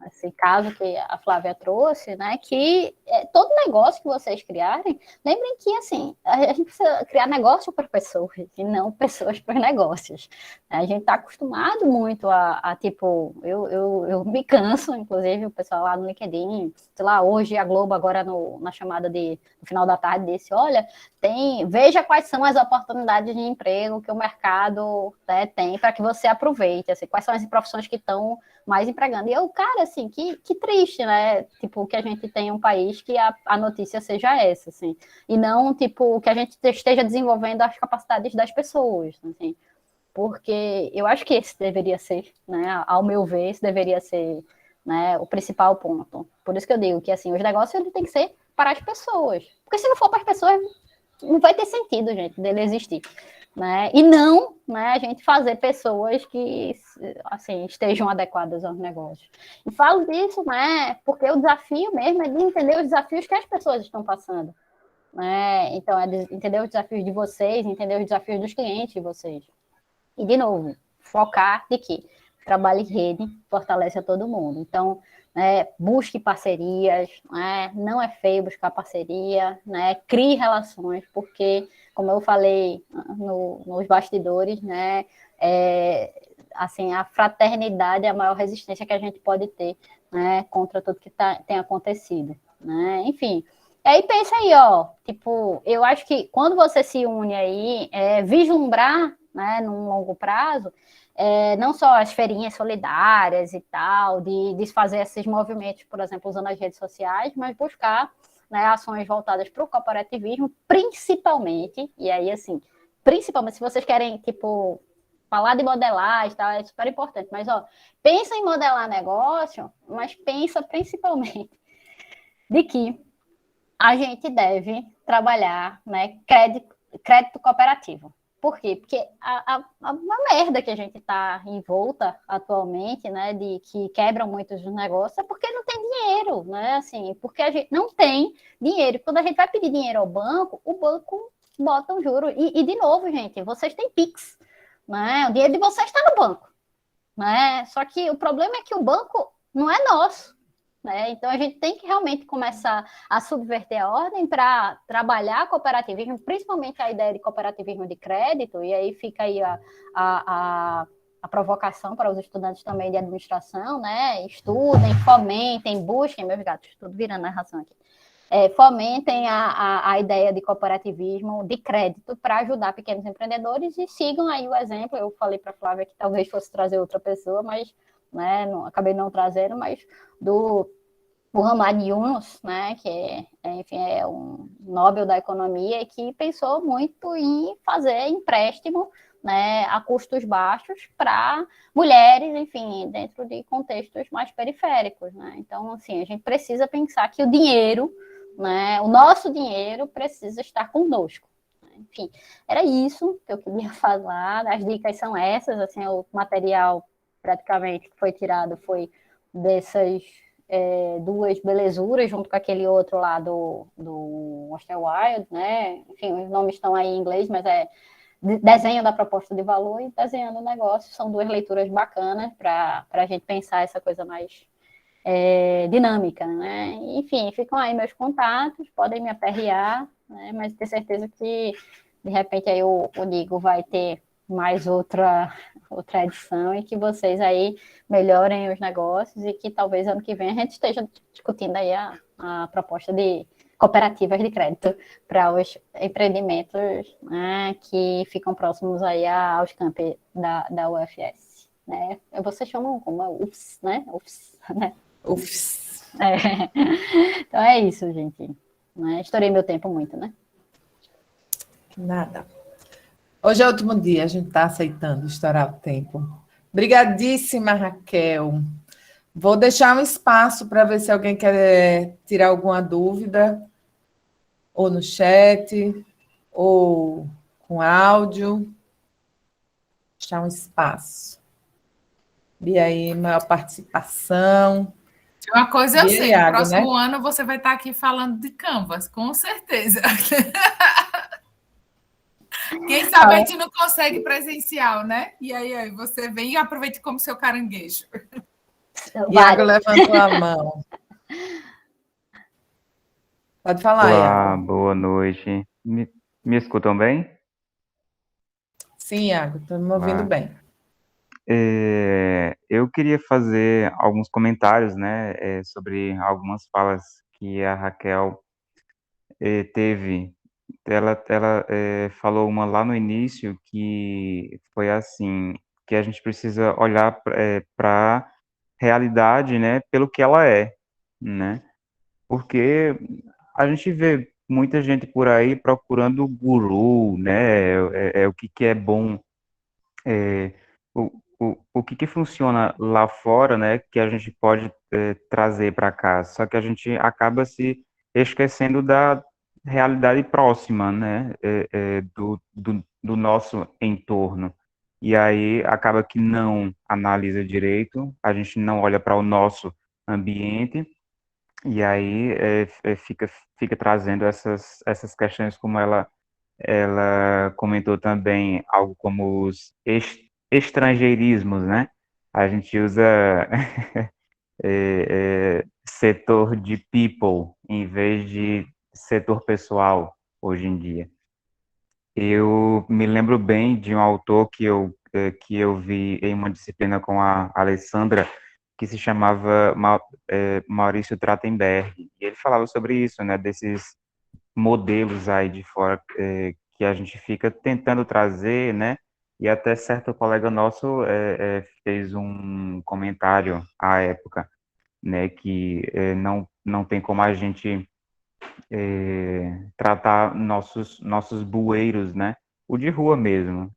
esse caso que a Flávia trouxe, né, que todo negócio que vocês criarem, lembrem que, assim, a gente precisa criar negócio para pessoas e não pessoas para negócios. A gente está acostumado muito tipo, eu me canso, inclusive, o pessoal lá no LinkedIn, sei lá, hoje a Globo agora na chamada no final da tarde disse, olha, veja quais são as oportunidades de emprego que o mercado, né, tem para que você aproveite, assim, quais são as profissões que estão mais empregando. E eu, cara, assim, que triste, né? Tipo, que a gente tenha um país que a notícia seja essa, assim. E não, tipo, que a gente esteja desenvolvendo as capacidades das pessoas, assim. Porque eu acho que esse deveria ser, né? Ao meu ver, esse deveria ser, né, o principal ponto. Por isso que eu digo que, assim, os negócios ele tem que ser para as pessoas. Porque se não for para as pessoas, não vai ter sentido, gente, dele existir. Né? E não, né, a gente fazer pessoas que, assim, estejam adequadas aos negócios. E falo disso, né, porque o desafio mesmo é de entender os desafios que as pessoas estão passando. Né? Então, é de entender os desafios de vocês, entender os desafios dos clientes de vocês. E, de novo, focar de que trabalho em rede fortalece a todo mundo. Então, busque parcerias, né? Não é feio buscar parceria, né? Crie relações, porque, como eu falei nos bastidores, né? Assim, a fraternidade é a maior resistência que a gente pode ter, né? Contra tudo que tem acontecido, né? Enfim. E aí pensa aí, ó, tipo, eu acho que quando você se une aí, vislumbrar, né, num longo prazo, não só as feirinhas solidárias e tal, de desfazer esses movimentos, por exemplo, usando as redes sociais, mas buscar, né, ações voltadas para o cooperativismo, principalmente, e aí, assim, principalmente se vocês querem, tipo, falar de modelagem, tal, é super importante, mas, ó, pensa em modelar negócio, mas pensa principalmente de que a gente deve trabalhar, né, crédito cooperativo. Por quê? Porque a merda que a gente está envolta atualmente, né, de que quebram muitos dos negócios, é porque não tem dinheiro, né, assim, porque a gente não tem dinheiro. Quando a gente vai pedir dinheiro ao banco, o banco bota um juro. E de novo, gente, vocês têm Pix, né, o dinheiro de vocês está no banco, né, só que o problema é que o banco não é nosso. Né? Então, a gente tem que realmente começar a subverter a ordem para trabalhar cooperativismo, principalmente a ideia de cooperativismo de crédito, e aí fica aí a provocação para os estudantes também de administração, né? Estudem, fomentem, busquem, meus gatos, tudo virando narração aqui. fomentem a ideia de cooperativismo, de crédito, para ajudar pequenos empreendedores e sigam aí o exemplo. Eu falei para a Flávia que talvez fosse trazer outra pessoa, mas né, acabei não trazendo, mas do Muhammad Yunus, né, que enfim, é um Nobel da economia, que pensou muito em fazer empréstimo, né, a custos baixos para mulheres, enfim, dentro de contextos mais periféricos, né? Então, assim, a gente precisa pensar que o dinheiro, né, o nosso dinheiro precisa estar conosco. Enfim, era isso que eu queria falar. As dicas são essas, assim, o material praticamente que foi tirado foi dessas duas belezuras, junto com aquele outro lá do Oscar Wilde, né? Enfim, os nomes estão aí em inglês, mas desenho da proposta de valor e desenhando o negócio. São duas leituras bacanas para a gente pensar essa coisa mais dinâmica, né? Enfim, ficam aí meus contatos, podem me aperrear, né? Mas ter certeza que, de repente, aí o Nigo vai ter mais outra edição e que vocês aí melhorem os negócios e que talvez ano que vem a gente esteja discutindo aí a proposta de cooperativas de crédito para os empreendimentos, né, que ficam próximos aí aos campi da UFS. Né? Vocês chamam como? UFS, né? UFS, né? Ufs. Então é isso, gente. Né? Estourei meu tempo muito, né? Nada. Hoje é o último dia, a gente está aceitando estourar o tempo. Obrigadíssima, Raquel. Vou deixar um espaço para ver se alguém quer tirar alguma dúvida, ou no chat, ou com áudio. Deixar um espaço. E aí, maior participação. Uma coisa eu Bia e sei, no Iago, né? próximo ano você vai estar aqui falando de Canvas, com certeza. Quem sabe a gente não consegue presencial, né? E aí você vem e aproveita como seu caranguejo. Iago levantou a mão. Pode falar, Olá, Iago. boa noite. Me escutam bem? Sim, Iago, estou me ouvindo Olá. bem. Eu queria fazer alguns comentários, né, sobre algumas falas que a Raquel teve. Ela falou uma lá no início que foi assim, que a gente precisa olhar para a realidade, né, pelo que ela é, né? Porque a gente vê muita gente por aí procurando guru, né? O que que é bom, é, o que que funciona lá fora, né? Que a gente pode trazer para cá. Só que a gente acaba se esquecendo da realidade próxima, né? Do nosso entorno. E aí acaba que não analisa direito, a gente não olha para o nosso ambiente e aí fica trazendo essas questões como ela comentou também, algo como os estrangeirismos, né? A gente usa setor de people em vez de setor pessoal hoje em dia. Eu me lembro bem de um autor que eu vi em uma disciplina com a Alessandra, que se chamava Maurício Trachtenberg, e ele falava sobre isso, né, desses modelos aí de fora que a gente fica tentando trazer, né, e até certo colega nosso fez um comentário à época, né, que não tem como a gente tratar nossos bueiros, né? O de rua mesmo,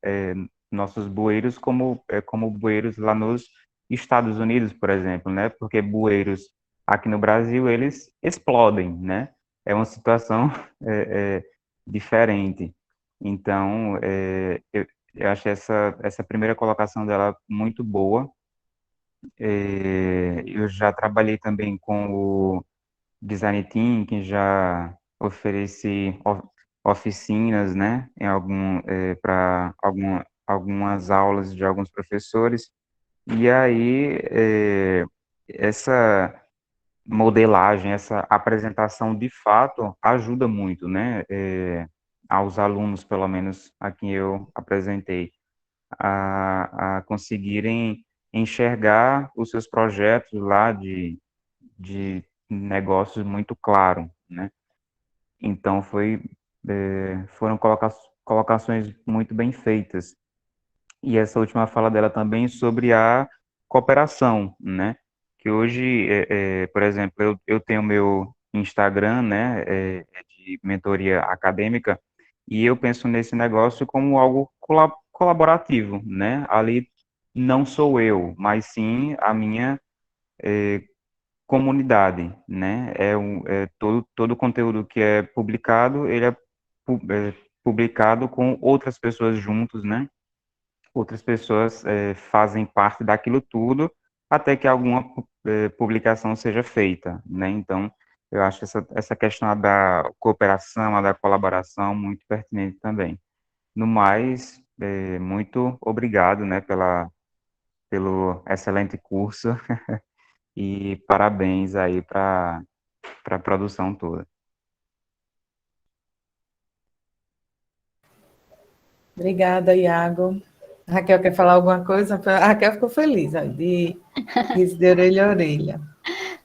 nossos bueiros como bueiros lá nos Estados Unidos, por exemplo, né? Porque bueiros aqui no Brasil eles explodem, né? É uma situação diferente. Então, eu achei essa primeira colocação dela muito boa. Eu já trabalhei também com o Design Thinking, já ofereci oficinas, né, para algumas aulas de alguns professores, e aí essa modelagem, essa apresentação de fato ajuda muito, né, aos alunos, pelo menos a quem eu apresentei, a conseguirem enxergar os seus projetos lá de negócios muito claro, né? Então, foram colocações muito bem feitas. E essa última fala dela também sobre a cooperação, né? Que hoje, por exemplo, eu tenho meu Instagram, né, de mentoria acadêmica, e eu penso nesse negócio como algo colaborativo, né? Ali não sou eu, mas sim a minha comunidade, né? Todo o conteúdo que é publicado, ele é publicado com outras pessoas juntos, né? Outras pessoas fazem parte daquilo tudo até que alguma publicação seja feita, né? Então, eu acho essa questão da cooperação, da colaboração muito pertinente também. No mais, muito obrigado, né, pelo excelente curso e parabéns aí para a produção toda. Obrigada, Iago. Raquel quer falar alguma coisa? A Raquel ficou feliz, ó, de rir de orelha a orelha.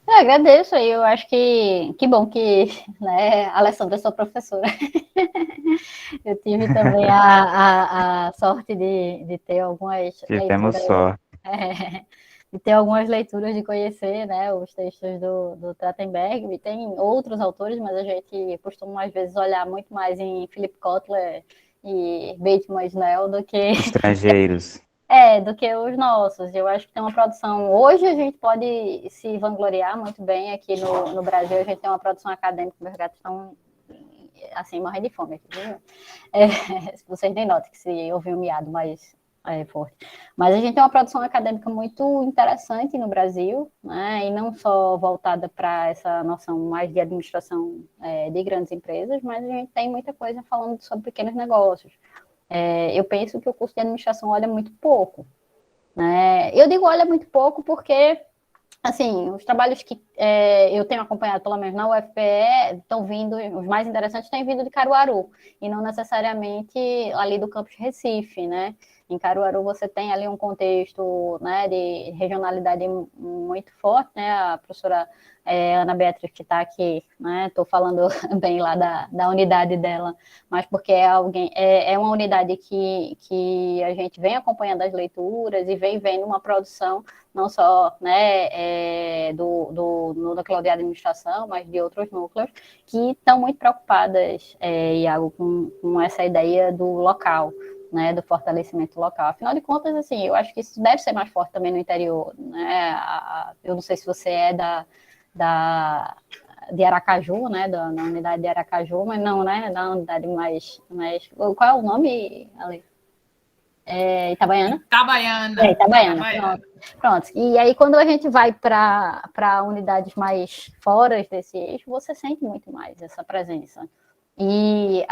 Eu agradeço aí, eu acho que bom que, né, a Alessandra é sua professora. Eu tive também a sorte de ter algumas Tivemos leituras, sorte. de ter algumas leituras, de conhecer, né, os textos do Trachtenberg, e tem outros autores, mas a gente costuma às vezes olhar muito mais em Philip Kotler e Bateman Snell do que Estrangeiros. do que os nossos. Eu acho que tem uma produção. Hoje a gente pode se vangloriar muito bem aqui no Brasil. A gente tem uma produção acadêmica, meus gatos estão assim, morrendo de fome aqui. Vocês nem notam que se ouvir um miado mais forte. Mas a gente tem uma produção acadêmica muito interessante no Brasil, né? E não só voltada para essa noção mais de administração de grandes empresas, mas a gente tem muita coisa falando sobre pequenos negócios. Eu penso que o curso de administração olha muito pouco, né? Eu digo olha muito pouco porque, assim, os trabalhos que eu tenho acompanhado, pelo menos na UFPE, estão vindo, os mais interessantes têm vindo de Caruaru, e não necessariamente ali do campus Recife, né? Em Caruaru você tem ali um contexto, né, de regionalidade muito forte, né? A professora Ana Beatriz, que está aqui, né? Estou falando bem lá da unidade dela, mas porque é uma unidade que a gente vem acompanhando as leituras e vem vendo uma produção não só, né, do núcleo de administração, mas de outros núcleos que estão muito preocupadas, Iago, com essa ideia do local, né, do fortalecimento local. Afinal de contas, assim, eu acho que isso deve ser mais forte também no interior, né? Eu não sei se você é de Aracaju, né, da unidade de Aracaju, mas não, né, da unidade mais qual é o nome, Ali? Itabaiana? Itabaiana. Pronto. E aí, quando a gente vai para unidades mais fora desse eixo, você sente muito mais essa presença. E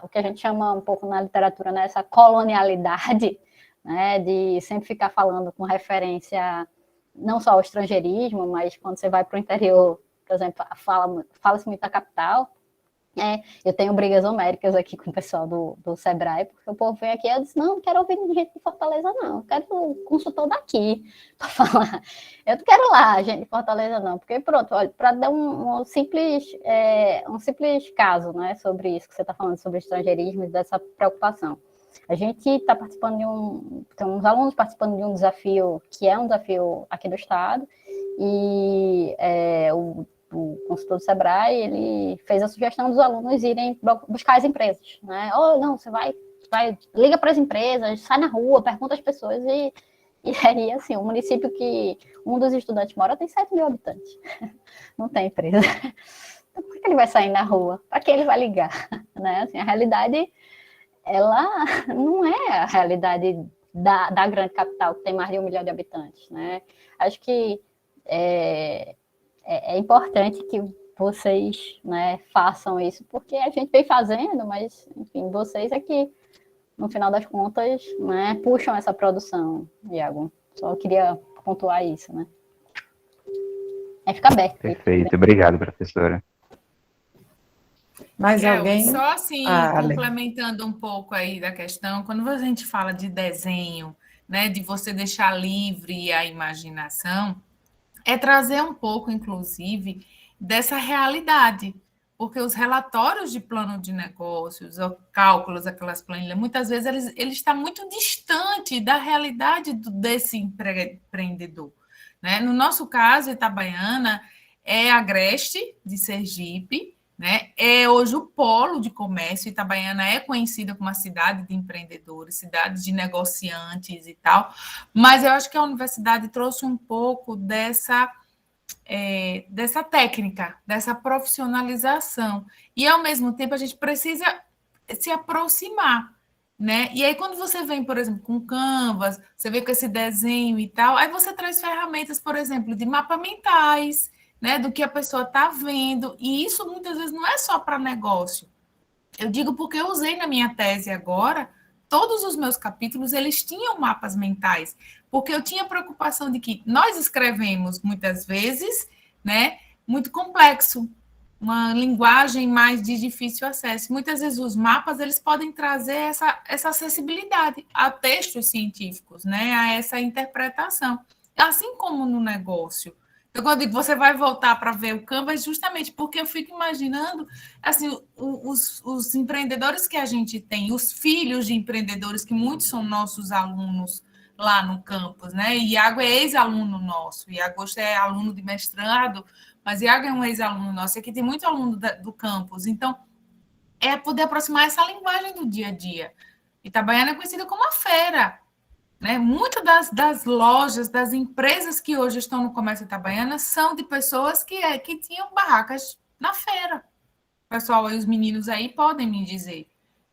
o que a gente chama um pouco na literatura, né, essa colonialidade, né, de sempre ficar falando com referência não só ao estrangeirismo, mas quando você vai para o interior, por exemplo, fala-se muito da capital. Eu tenho brigas homéricas aqui com o pessoal do Sebrae, porque o povo vem aqui e eu disse, não quero ouvir gente de Fortaleza, não. Eu quero um consultor daqui para falar. Eu não quero lá, gente de Fortaleza, não. Porque, pronto, olha, para dar um simples caso, né, sobre isso que você está falando, sobre estrangeirismo e dessa preocupação. A gente está participando tem uns alunos participando de um desafio, que é um desafio aqui do Estado, e o consultor do Sebrae, ele fez a sugestão dos alunos irem buscar as empresas, né? Não, você vai liga para as empresas, sai na rua, pergunta às pessoas, e aí, assim, um município que um dos estudantes mora tem 7 mil habitantes, não tem empresa. Então, por que ele vai sair na rua? Para que ele vai ligar? Né? Assim, a realidade, ela não é a realidade da grande capital, que tem mais de 1 milhão de habitantes, né? Acho que é importante que vocês, né, façam isso, porque a gente vem fazendo, mas, enfim, vocês é que, no final das contas, né, puxam essa produção, Iago. Só queria pontuar isso, né? Fica aberto. Perfeito, obrigado, professora. Mais alguém? Só assim, complementando um pouco aí da questão, quando a gente fala de desenho, né, de você deixar livre a imaginação, é trazer um pouco, inclusive, dessa realidade, porque os relatórios de plano de negócios, os cálculos, aquelas planilhas, muitas vezes ele está muito distante da realidade desse empreendedor. Né? No nosso caso, Itabaiana é a Agreste de Sergipe, né? É hoje o polo de comércio. Itabaiana é conhecida como uma cidade de empreendedores, cidade de negociantes e tal, mas eu acho que a universidade trouxe um pouco dessa técnica, dessa profissionalização. E, ao mesmo tempo, a gente precisa se aproximar, né? E aí, quando você vem, por exemplo, com Canvas, você vê com esse desenho e tal, aí você traz ferramentas, por exemplo, de mapa mentais, né? Do que a pessoa está vendo. E isso, muitas vezes, não é só para negócio. Eu digo porque eu usei na minha tese agora, todos os meus capítulos, eles tinham mapas mentais, porque eu tinha preocupação de que nós escrevemos, muitas vezes, né, muito complexo, uma linguagem mais de difícil acesso. Muitas vezes os mapas, eles podem trazer essa acessibilidade a textos científicos, né, a essa interpretação. Assim como no negócio. Então, quando eu digo você vai voltar para ver o Canvas, justamente porque eu fico imaginando assim, os empreendedores que a gente tem, os filhos de empreendedores, que muitos são nossos alunos lá no campus, né? Iago é ex-aluno nosso, Iago é aluno de mestrado, mas Iago é um ex-aluno nosso, e aqui tem muito aluno do campus. Então, é poder aproximar essa linguagem do dia a dia. Itabaiana é conhecida como a feira, né? Muitas das lojas, das empresas que hoje estão no comércio itabaiana são de pessoas que tinham barracas na feira. O pessoal e os meninos aí podem me dizer.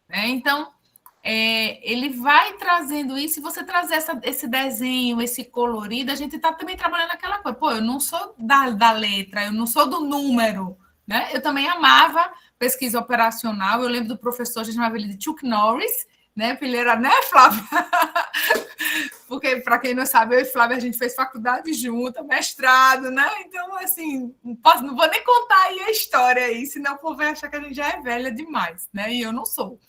Né? Então, ele vai trazendo isso, e você trazer esse desenho, esse colorido, a gente está também trabalhando aquela coisa. Pô, eu não sou da letra, eu não sou do número. Né? Eu também amava pesquisa operacional. Eu lembro do professor, a gente chamava ele de Chuck Norris, né? Porque ele era, né, Flávia? Porque, para quem não sabe, eu e Flávia, a gente fez faculdade junto, mestrado, né? Então, assim, não vou nem contar aí a história aí, senão o povo vai achar que a gente já é velha demais, né? E eu não sou.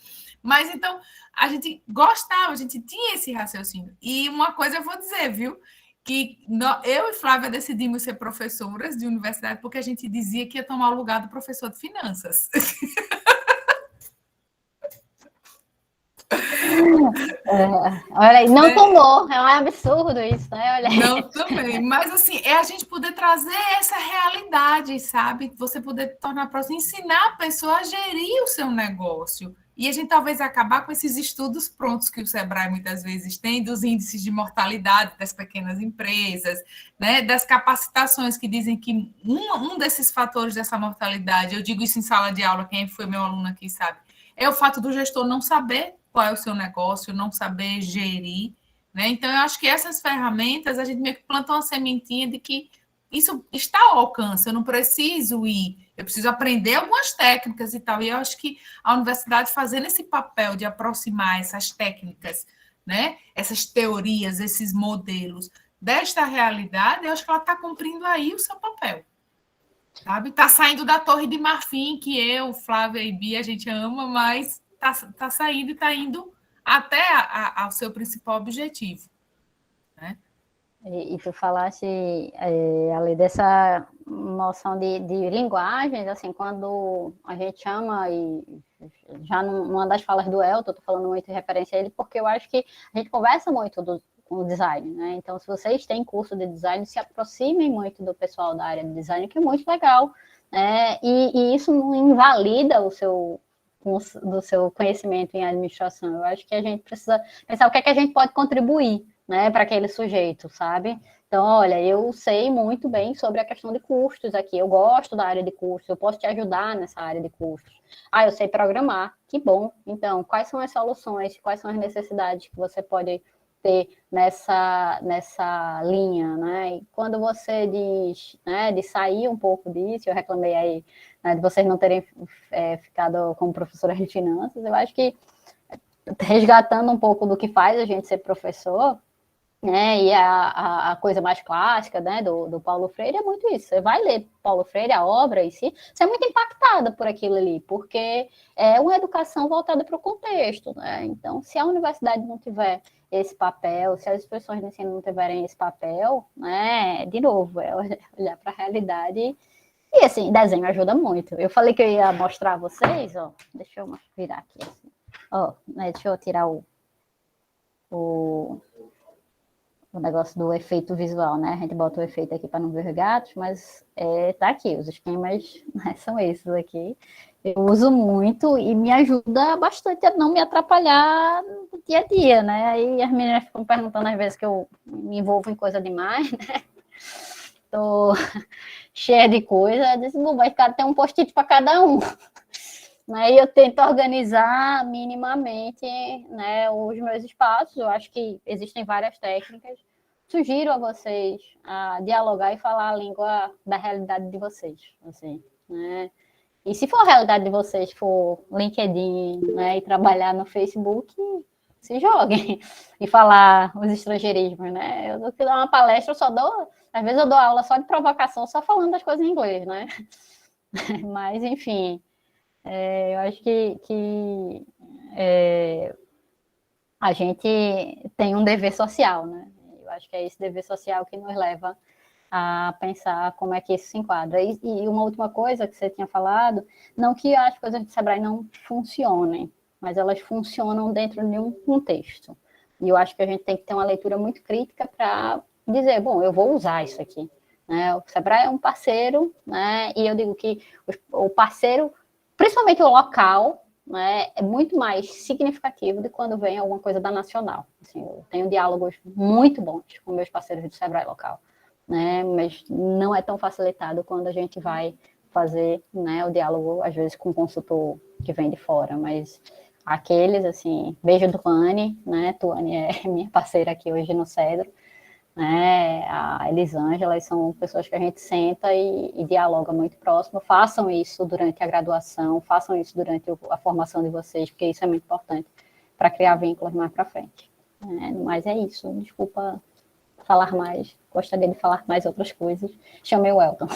Mas, então, a gente gostava, a gente tinha esse raciocínio. E uma coisa eu vou dizer, viu? Que eu e Flávia decidimos ser professoras de universidade porque a gente dizia que ia tomar o lugar do professor de finanças. Olha aí, não tomou, é um absurdo isso, né? Olha aí. Não, também, mas assim, é a gente poder trazer essa realidade, sabe? Você poder tornar próximo, ensinar a pessoa a gerir o seu negócio. E a gente talvez acabar com esses estudos prontos que o Sebrae muitas vezes tem, dos índices de mortalidade das pequenas empresas, né? Das capacitações que dizem que um desses fatores dessa mortalidade, eu digo isso em sala de aula, quem foi meu aluno aqui sabe, é o fato do gestor não saber qual é o seu negócio, não saber gerir. Né? Então, eu acho que essas ferramentas, a gente meio que planta uma sementinha de que isso está ao alcance, eu não preciso ir, eu preciso aprender algumas técnicas e tal. E eu acho que a universidade fazendo esse papel de aproximar essas técnicas, né? Essas teorias, esses modelos desta realidade, eu acho que ela está cumprindo aí o seu papel. Sabe? Está saindo da Torre de Marfim, que eu, Flávia e Bia, a gente ama, mas está saindo e está indo até ao seu principal objetivo. Né? E tu falaste ali dessa noção de linguagens, assim, quando a gente chama, e já numa das falas do Elton, eu tô falando muito de referência a ele, porque eu acho que a gente conversa muito com o design, né? Então, se vocês têm curso de design, se aproximem muito do pessoal da área de design, que é muito legal, né? E isso não invalida do seu conhecimento em administração. Eu acho que a gente precisa pensar o que é que a gente pode contribuir, né, para aquele sujeito, sabe? Então, olha, eu sei muito bem sobre a questão de custos aqui, eu gosto da área de custos, eu posso te ajudar nessa área de custos. Ah, eu sei programar, que bom. Então, quais são as soluções, quais são as necessidades que você pode ter nessa linha, né? E quando você diz, né, de sair um pouco disso, eu reclamei aí, né, de vocês não terem ficado como professora de finanças, eu acho que resgatando um pouco do que faz a gente ser professor, né, e a coisa mais clássica, né, do Paulo Freire é muito isso. Você vai ler Paulo Freire, a obra em si, você é muito impactada por aquilo ali, porque é uma educação voltada para o contexto, né? Então, se a universidade não tiver esse papel, se as instituições de ensino não tiverem esse papel, né, de novo, é olhar para a realidade E assim, desenho ajuda muito. Eu falei que eu ia mostrar a vocês, ó. Deixa eu virar aqui. Assim. Ó, né, deixa eu tirar o negócio do efeito visual, né? A gente bota o efeito aqui para não ver os gatos, mas tá aqui, os esquemas, né, são esses aqui. Eu uso muito e me ajuda bastante a não me atrapalhar no dia a dia, né? Aí as meninas ficam perguntando às vezes que eu me envolvo em coisa demais, né? Tô cheia de coisa. Eu disse, bom, vai ficar tem um post-it para cada um. Aí eu tento organizar minimamente, né, os meus espaços. Eu acho que existem várias técnicas. Sugiro a vocês a dialogar e falar a língua da realidade de vocês, assim, né? E se for a realidade de vocês, for LinkedIn, né, e trabalhar no Facebook, se joguem e falar os estrangeirismos, né? Eu que dar uma palestra, eu só dou, às vezes eu dou aula só de provocação, só falando das coisas em inglês, né? Mas, enfim, eu acho que a gente tem um dever social, né? Eu acho que é esse dever social que nos leva a pensar como é que isso se enquadra. E uma última coisa que você tinha falado, não que as coisas do Sebrae não funcionem, mas elas funcionam dentro de um contexto. E eu acho que a gente tem que ter uma leitura muito crítica para dizer, bom, eu vou usar isso aqui. Né? O Sebrae é um parceiro, né? E eu digo que o parceiro, principalmente o local, né, é muito mais significativo de quando vem alguma coisa da nacional. Assim, eu tenho diálogos muito bons com meus parceiros do Sebrae local, né, mas não é tão facilitado quando a gente vai fazer, né, o diálogo, às vezes, com um consultor que vem de fora, mas aqueles, assim, beijo do Tuane, né, Tuane é minha parceira aqui hoje no Cedro, né, a Elisângela, são pessoas que a gente senta e dialoga muito próximo. Façam isso durante a graduação, façam isso durante a formação de vocês, porque isso é muito importante para criar vínculos mais para frente. Mas é isso, desculpa falar mais, gostaria de falar mais outras coisas. Chamei o Elton.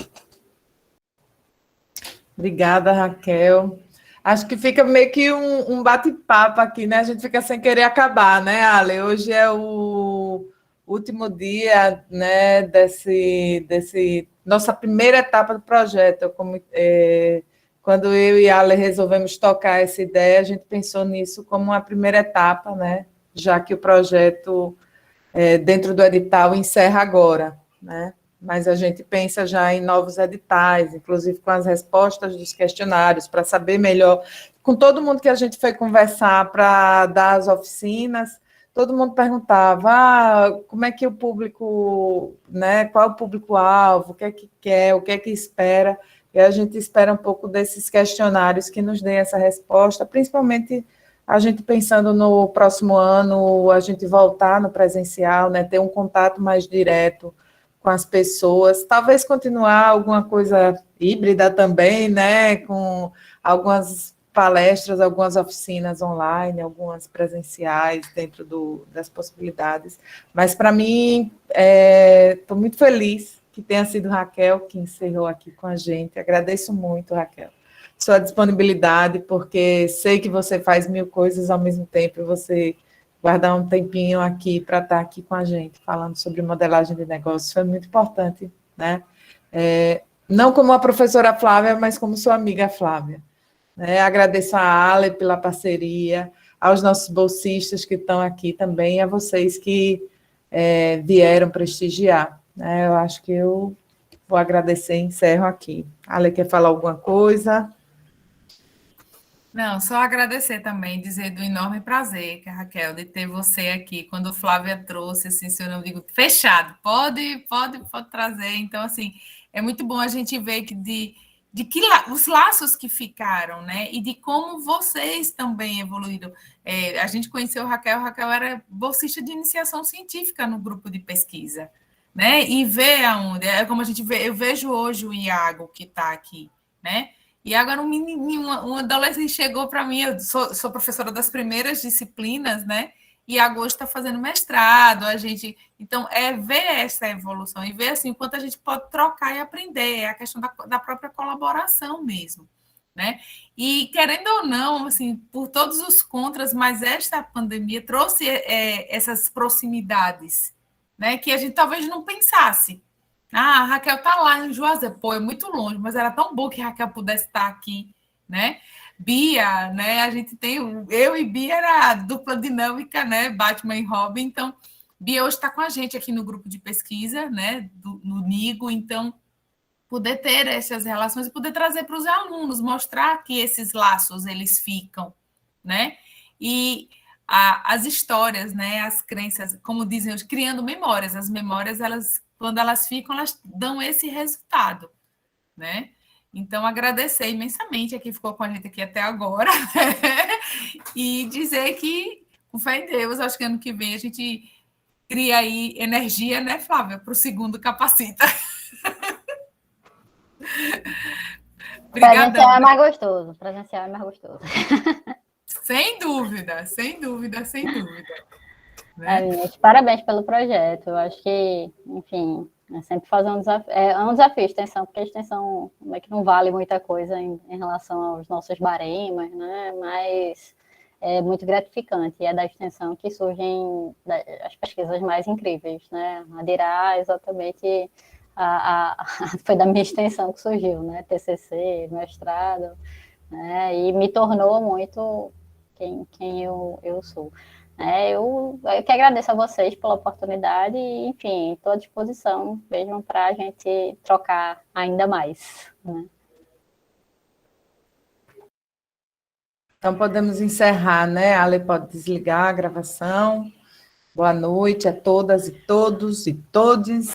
Obrigada, Raquel. Acho que fica meio que um bate-papo aqui, né? A gente fica sem querer acabar, né, Ale? Hoje é o último dia, né, desse nossa primeira etapa do projeto. Quando eu e a Ale resolvemos tocar essa ideia, a gente pensou nisso como uma primeira etapa, né, já que o projeto, dentro do edital, encerra agora, né? Mas a gente pensa já em novos editais, inclusive com as respostas dos questionários, para saber melhor. Com todo mundo que a gente foi conversar para dar as oficinas, todo mundo perguntava como é que o público, né, qual é o público-alvo, o que é que quer, o que é que espera, e a gente espera um pouco desses questionários que nos deem essa resposta, principalmente a gente pensando no próximo ano, a gente voltar no presencial, né, ter um contato mais direto com as pessoas, talvez continuar alguma coisa híbrida também, né, com algumas palestras, algumas oficinas online, algumas presenciais dentro das possibilidades. Mas, para mim, estou muito feliz que tenha sido Raquel que encerrou aqui com a gente. Agradeço muito, Raquel, sua disponibilidade, porque sei que você faz 1000 coisas ao mesmo tempo, e você guardar um tempinho aqui para estar aqui com a gente, falando sobre modelagem de negócios, foi muito importante, né? Não como a professora Flávia, mas como sua amiga Flávia. Agradeço a Ale pela parceria, aos nossos bolsistas que estão aqui também, e a vocês que vieram prestigiar. Eu acho que eu vou agradecer e encerro aqui. Ale, quer falar alguma coisa? Não, só agradecer também, dizer do enorme prazer, que a Raquel, de ter você aqui. Quando Flávia trouxe, assim, se eu não digo fechado, pode trazer. Então, assim, é muito bom a gente ver que os laços que ficaram, né? E de como vocês também evoluíram. A gente conheceu a Raquel era bolsista de iniciação científica no grupo de pesquisa, né? E ver aonde, como a gente vê, eu vejo hoje o Iago que está aqui, né? E agora um adolescente chegou para mim, eu sou professora das primeiras disciplinas, né? E agora está fazendo mestrado, então, ver essa evolução e ver assim, o quanto a gente pode trocar e aprender, a questão da própria colaboração mesmo, né? E, querendo ou não, assim, por todos os contras, mas esta pandemia trouxe essas proximidades, né? Que a gente talvez não pensasse, Ah, a Raquel está lá em Juazeiro. Pô, é muito longe, mas era tão bom que a Raquel pudesse estar aqui, né? Bia, né? A gente tem. Eu e Bia era a dupla dinâmica, né? Batman e Robin. Então, Bia hoje está com a gente aqui no grupo de pesquisa, né? No NIGO. Então, poder ter essas relações e poder trazer para os alunos, mostrar que esses laços eles ficam, né? E as histórias, né? As crenças, como dizem hoje, criando memórias. As memórias, elas, quando elas ficam, elas dão esse resultado, né? Então, agradecer imensamente a quem ficou com a gente aqui até agora, né? E dizer que, com fé em Deus, acho que ano que vem a gente cria aí energia, né, Flávia, para o segundo Capacita. Presencial é Obrigadão. mais gostoso. Presencial é mais gostoso. Sem dúvida, sem dúvida, sem dúvida. É, Né? gente, parabéns pelo projeto. Eu acho que, enfim, é sempre fazer um desafio. É um desafio extensão, porque a extensão é que não vale muita coisa em relação aos nossos baremas, né? Mas é muito gratificante. E é da extensão que surgem as pesquisas mais incríveis, né? A DIRA, exatamente, foi da minha extensão que surgiu, né? TCC, mestrado, né? E me tornou muito quem eu sou. Eu que agradeço a vocês pela oportunidade e, enfim, estou à disposição mesmo para a gente trocar ainda mais. Né? Então, podemos encerrar, né? A Ale pode desligar a gravação. Boa noite a todas e todos e todes.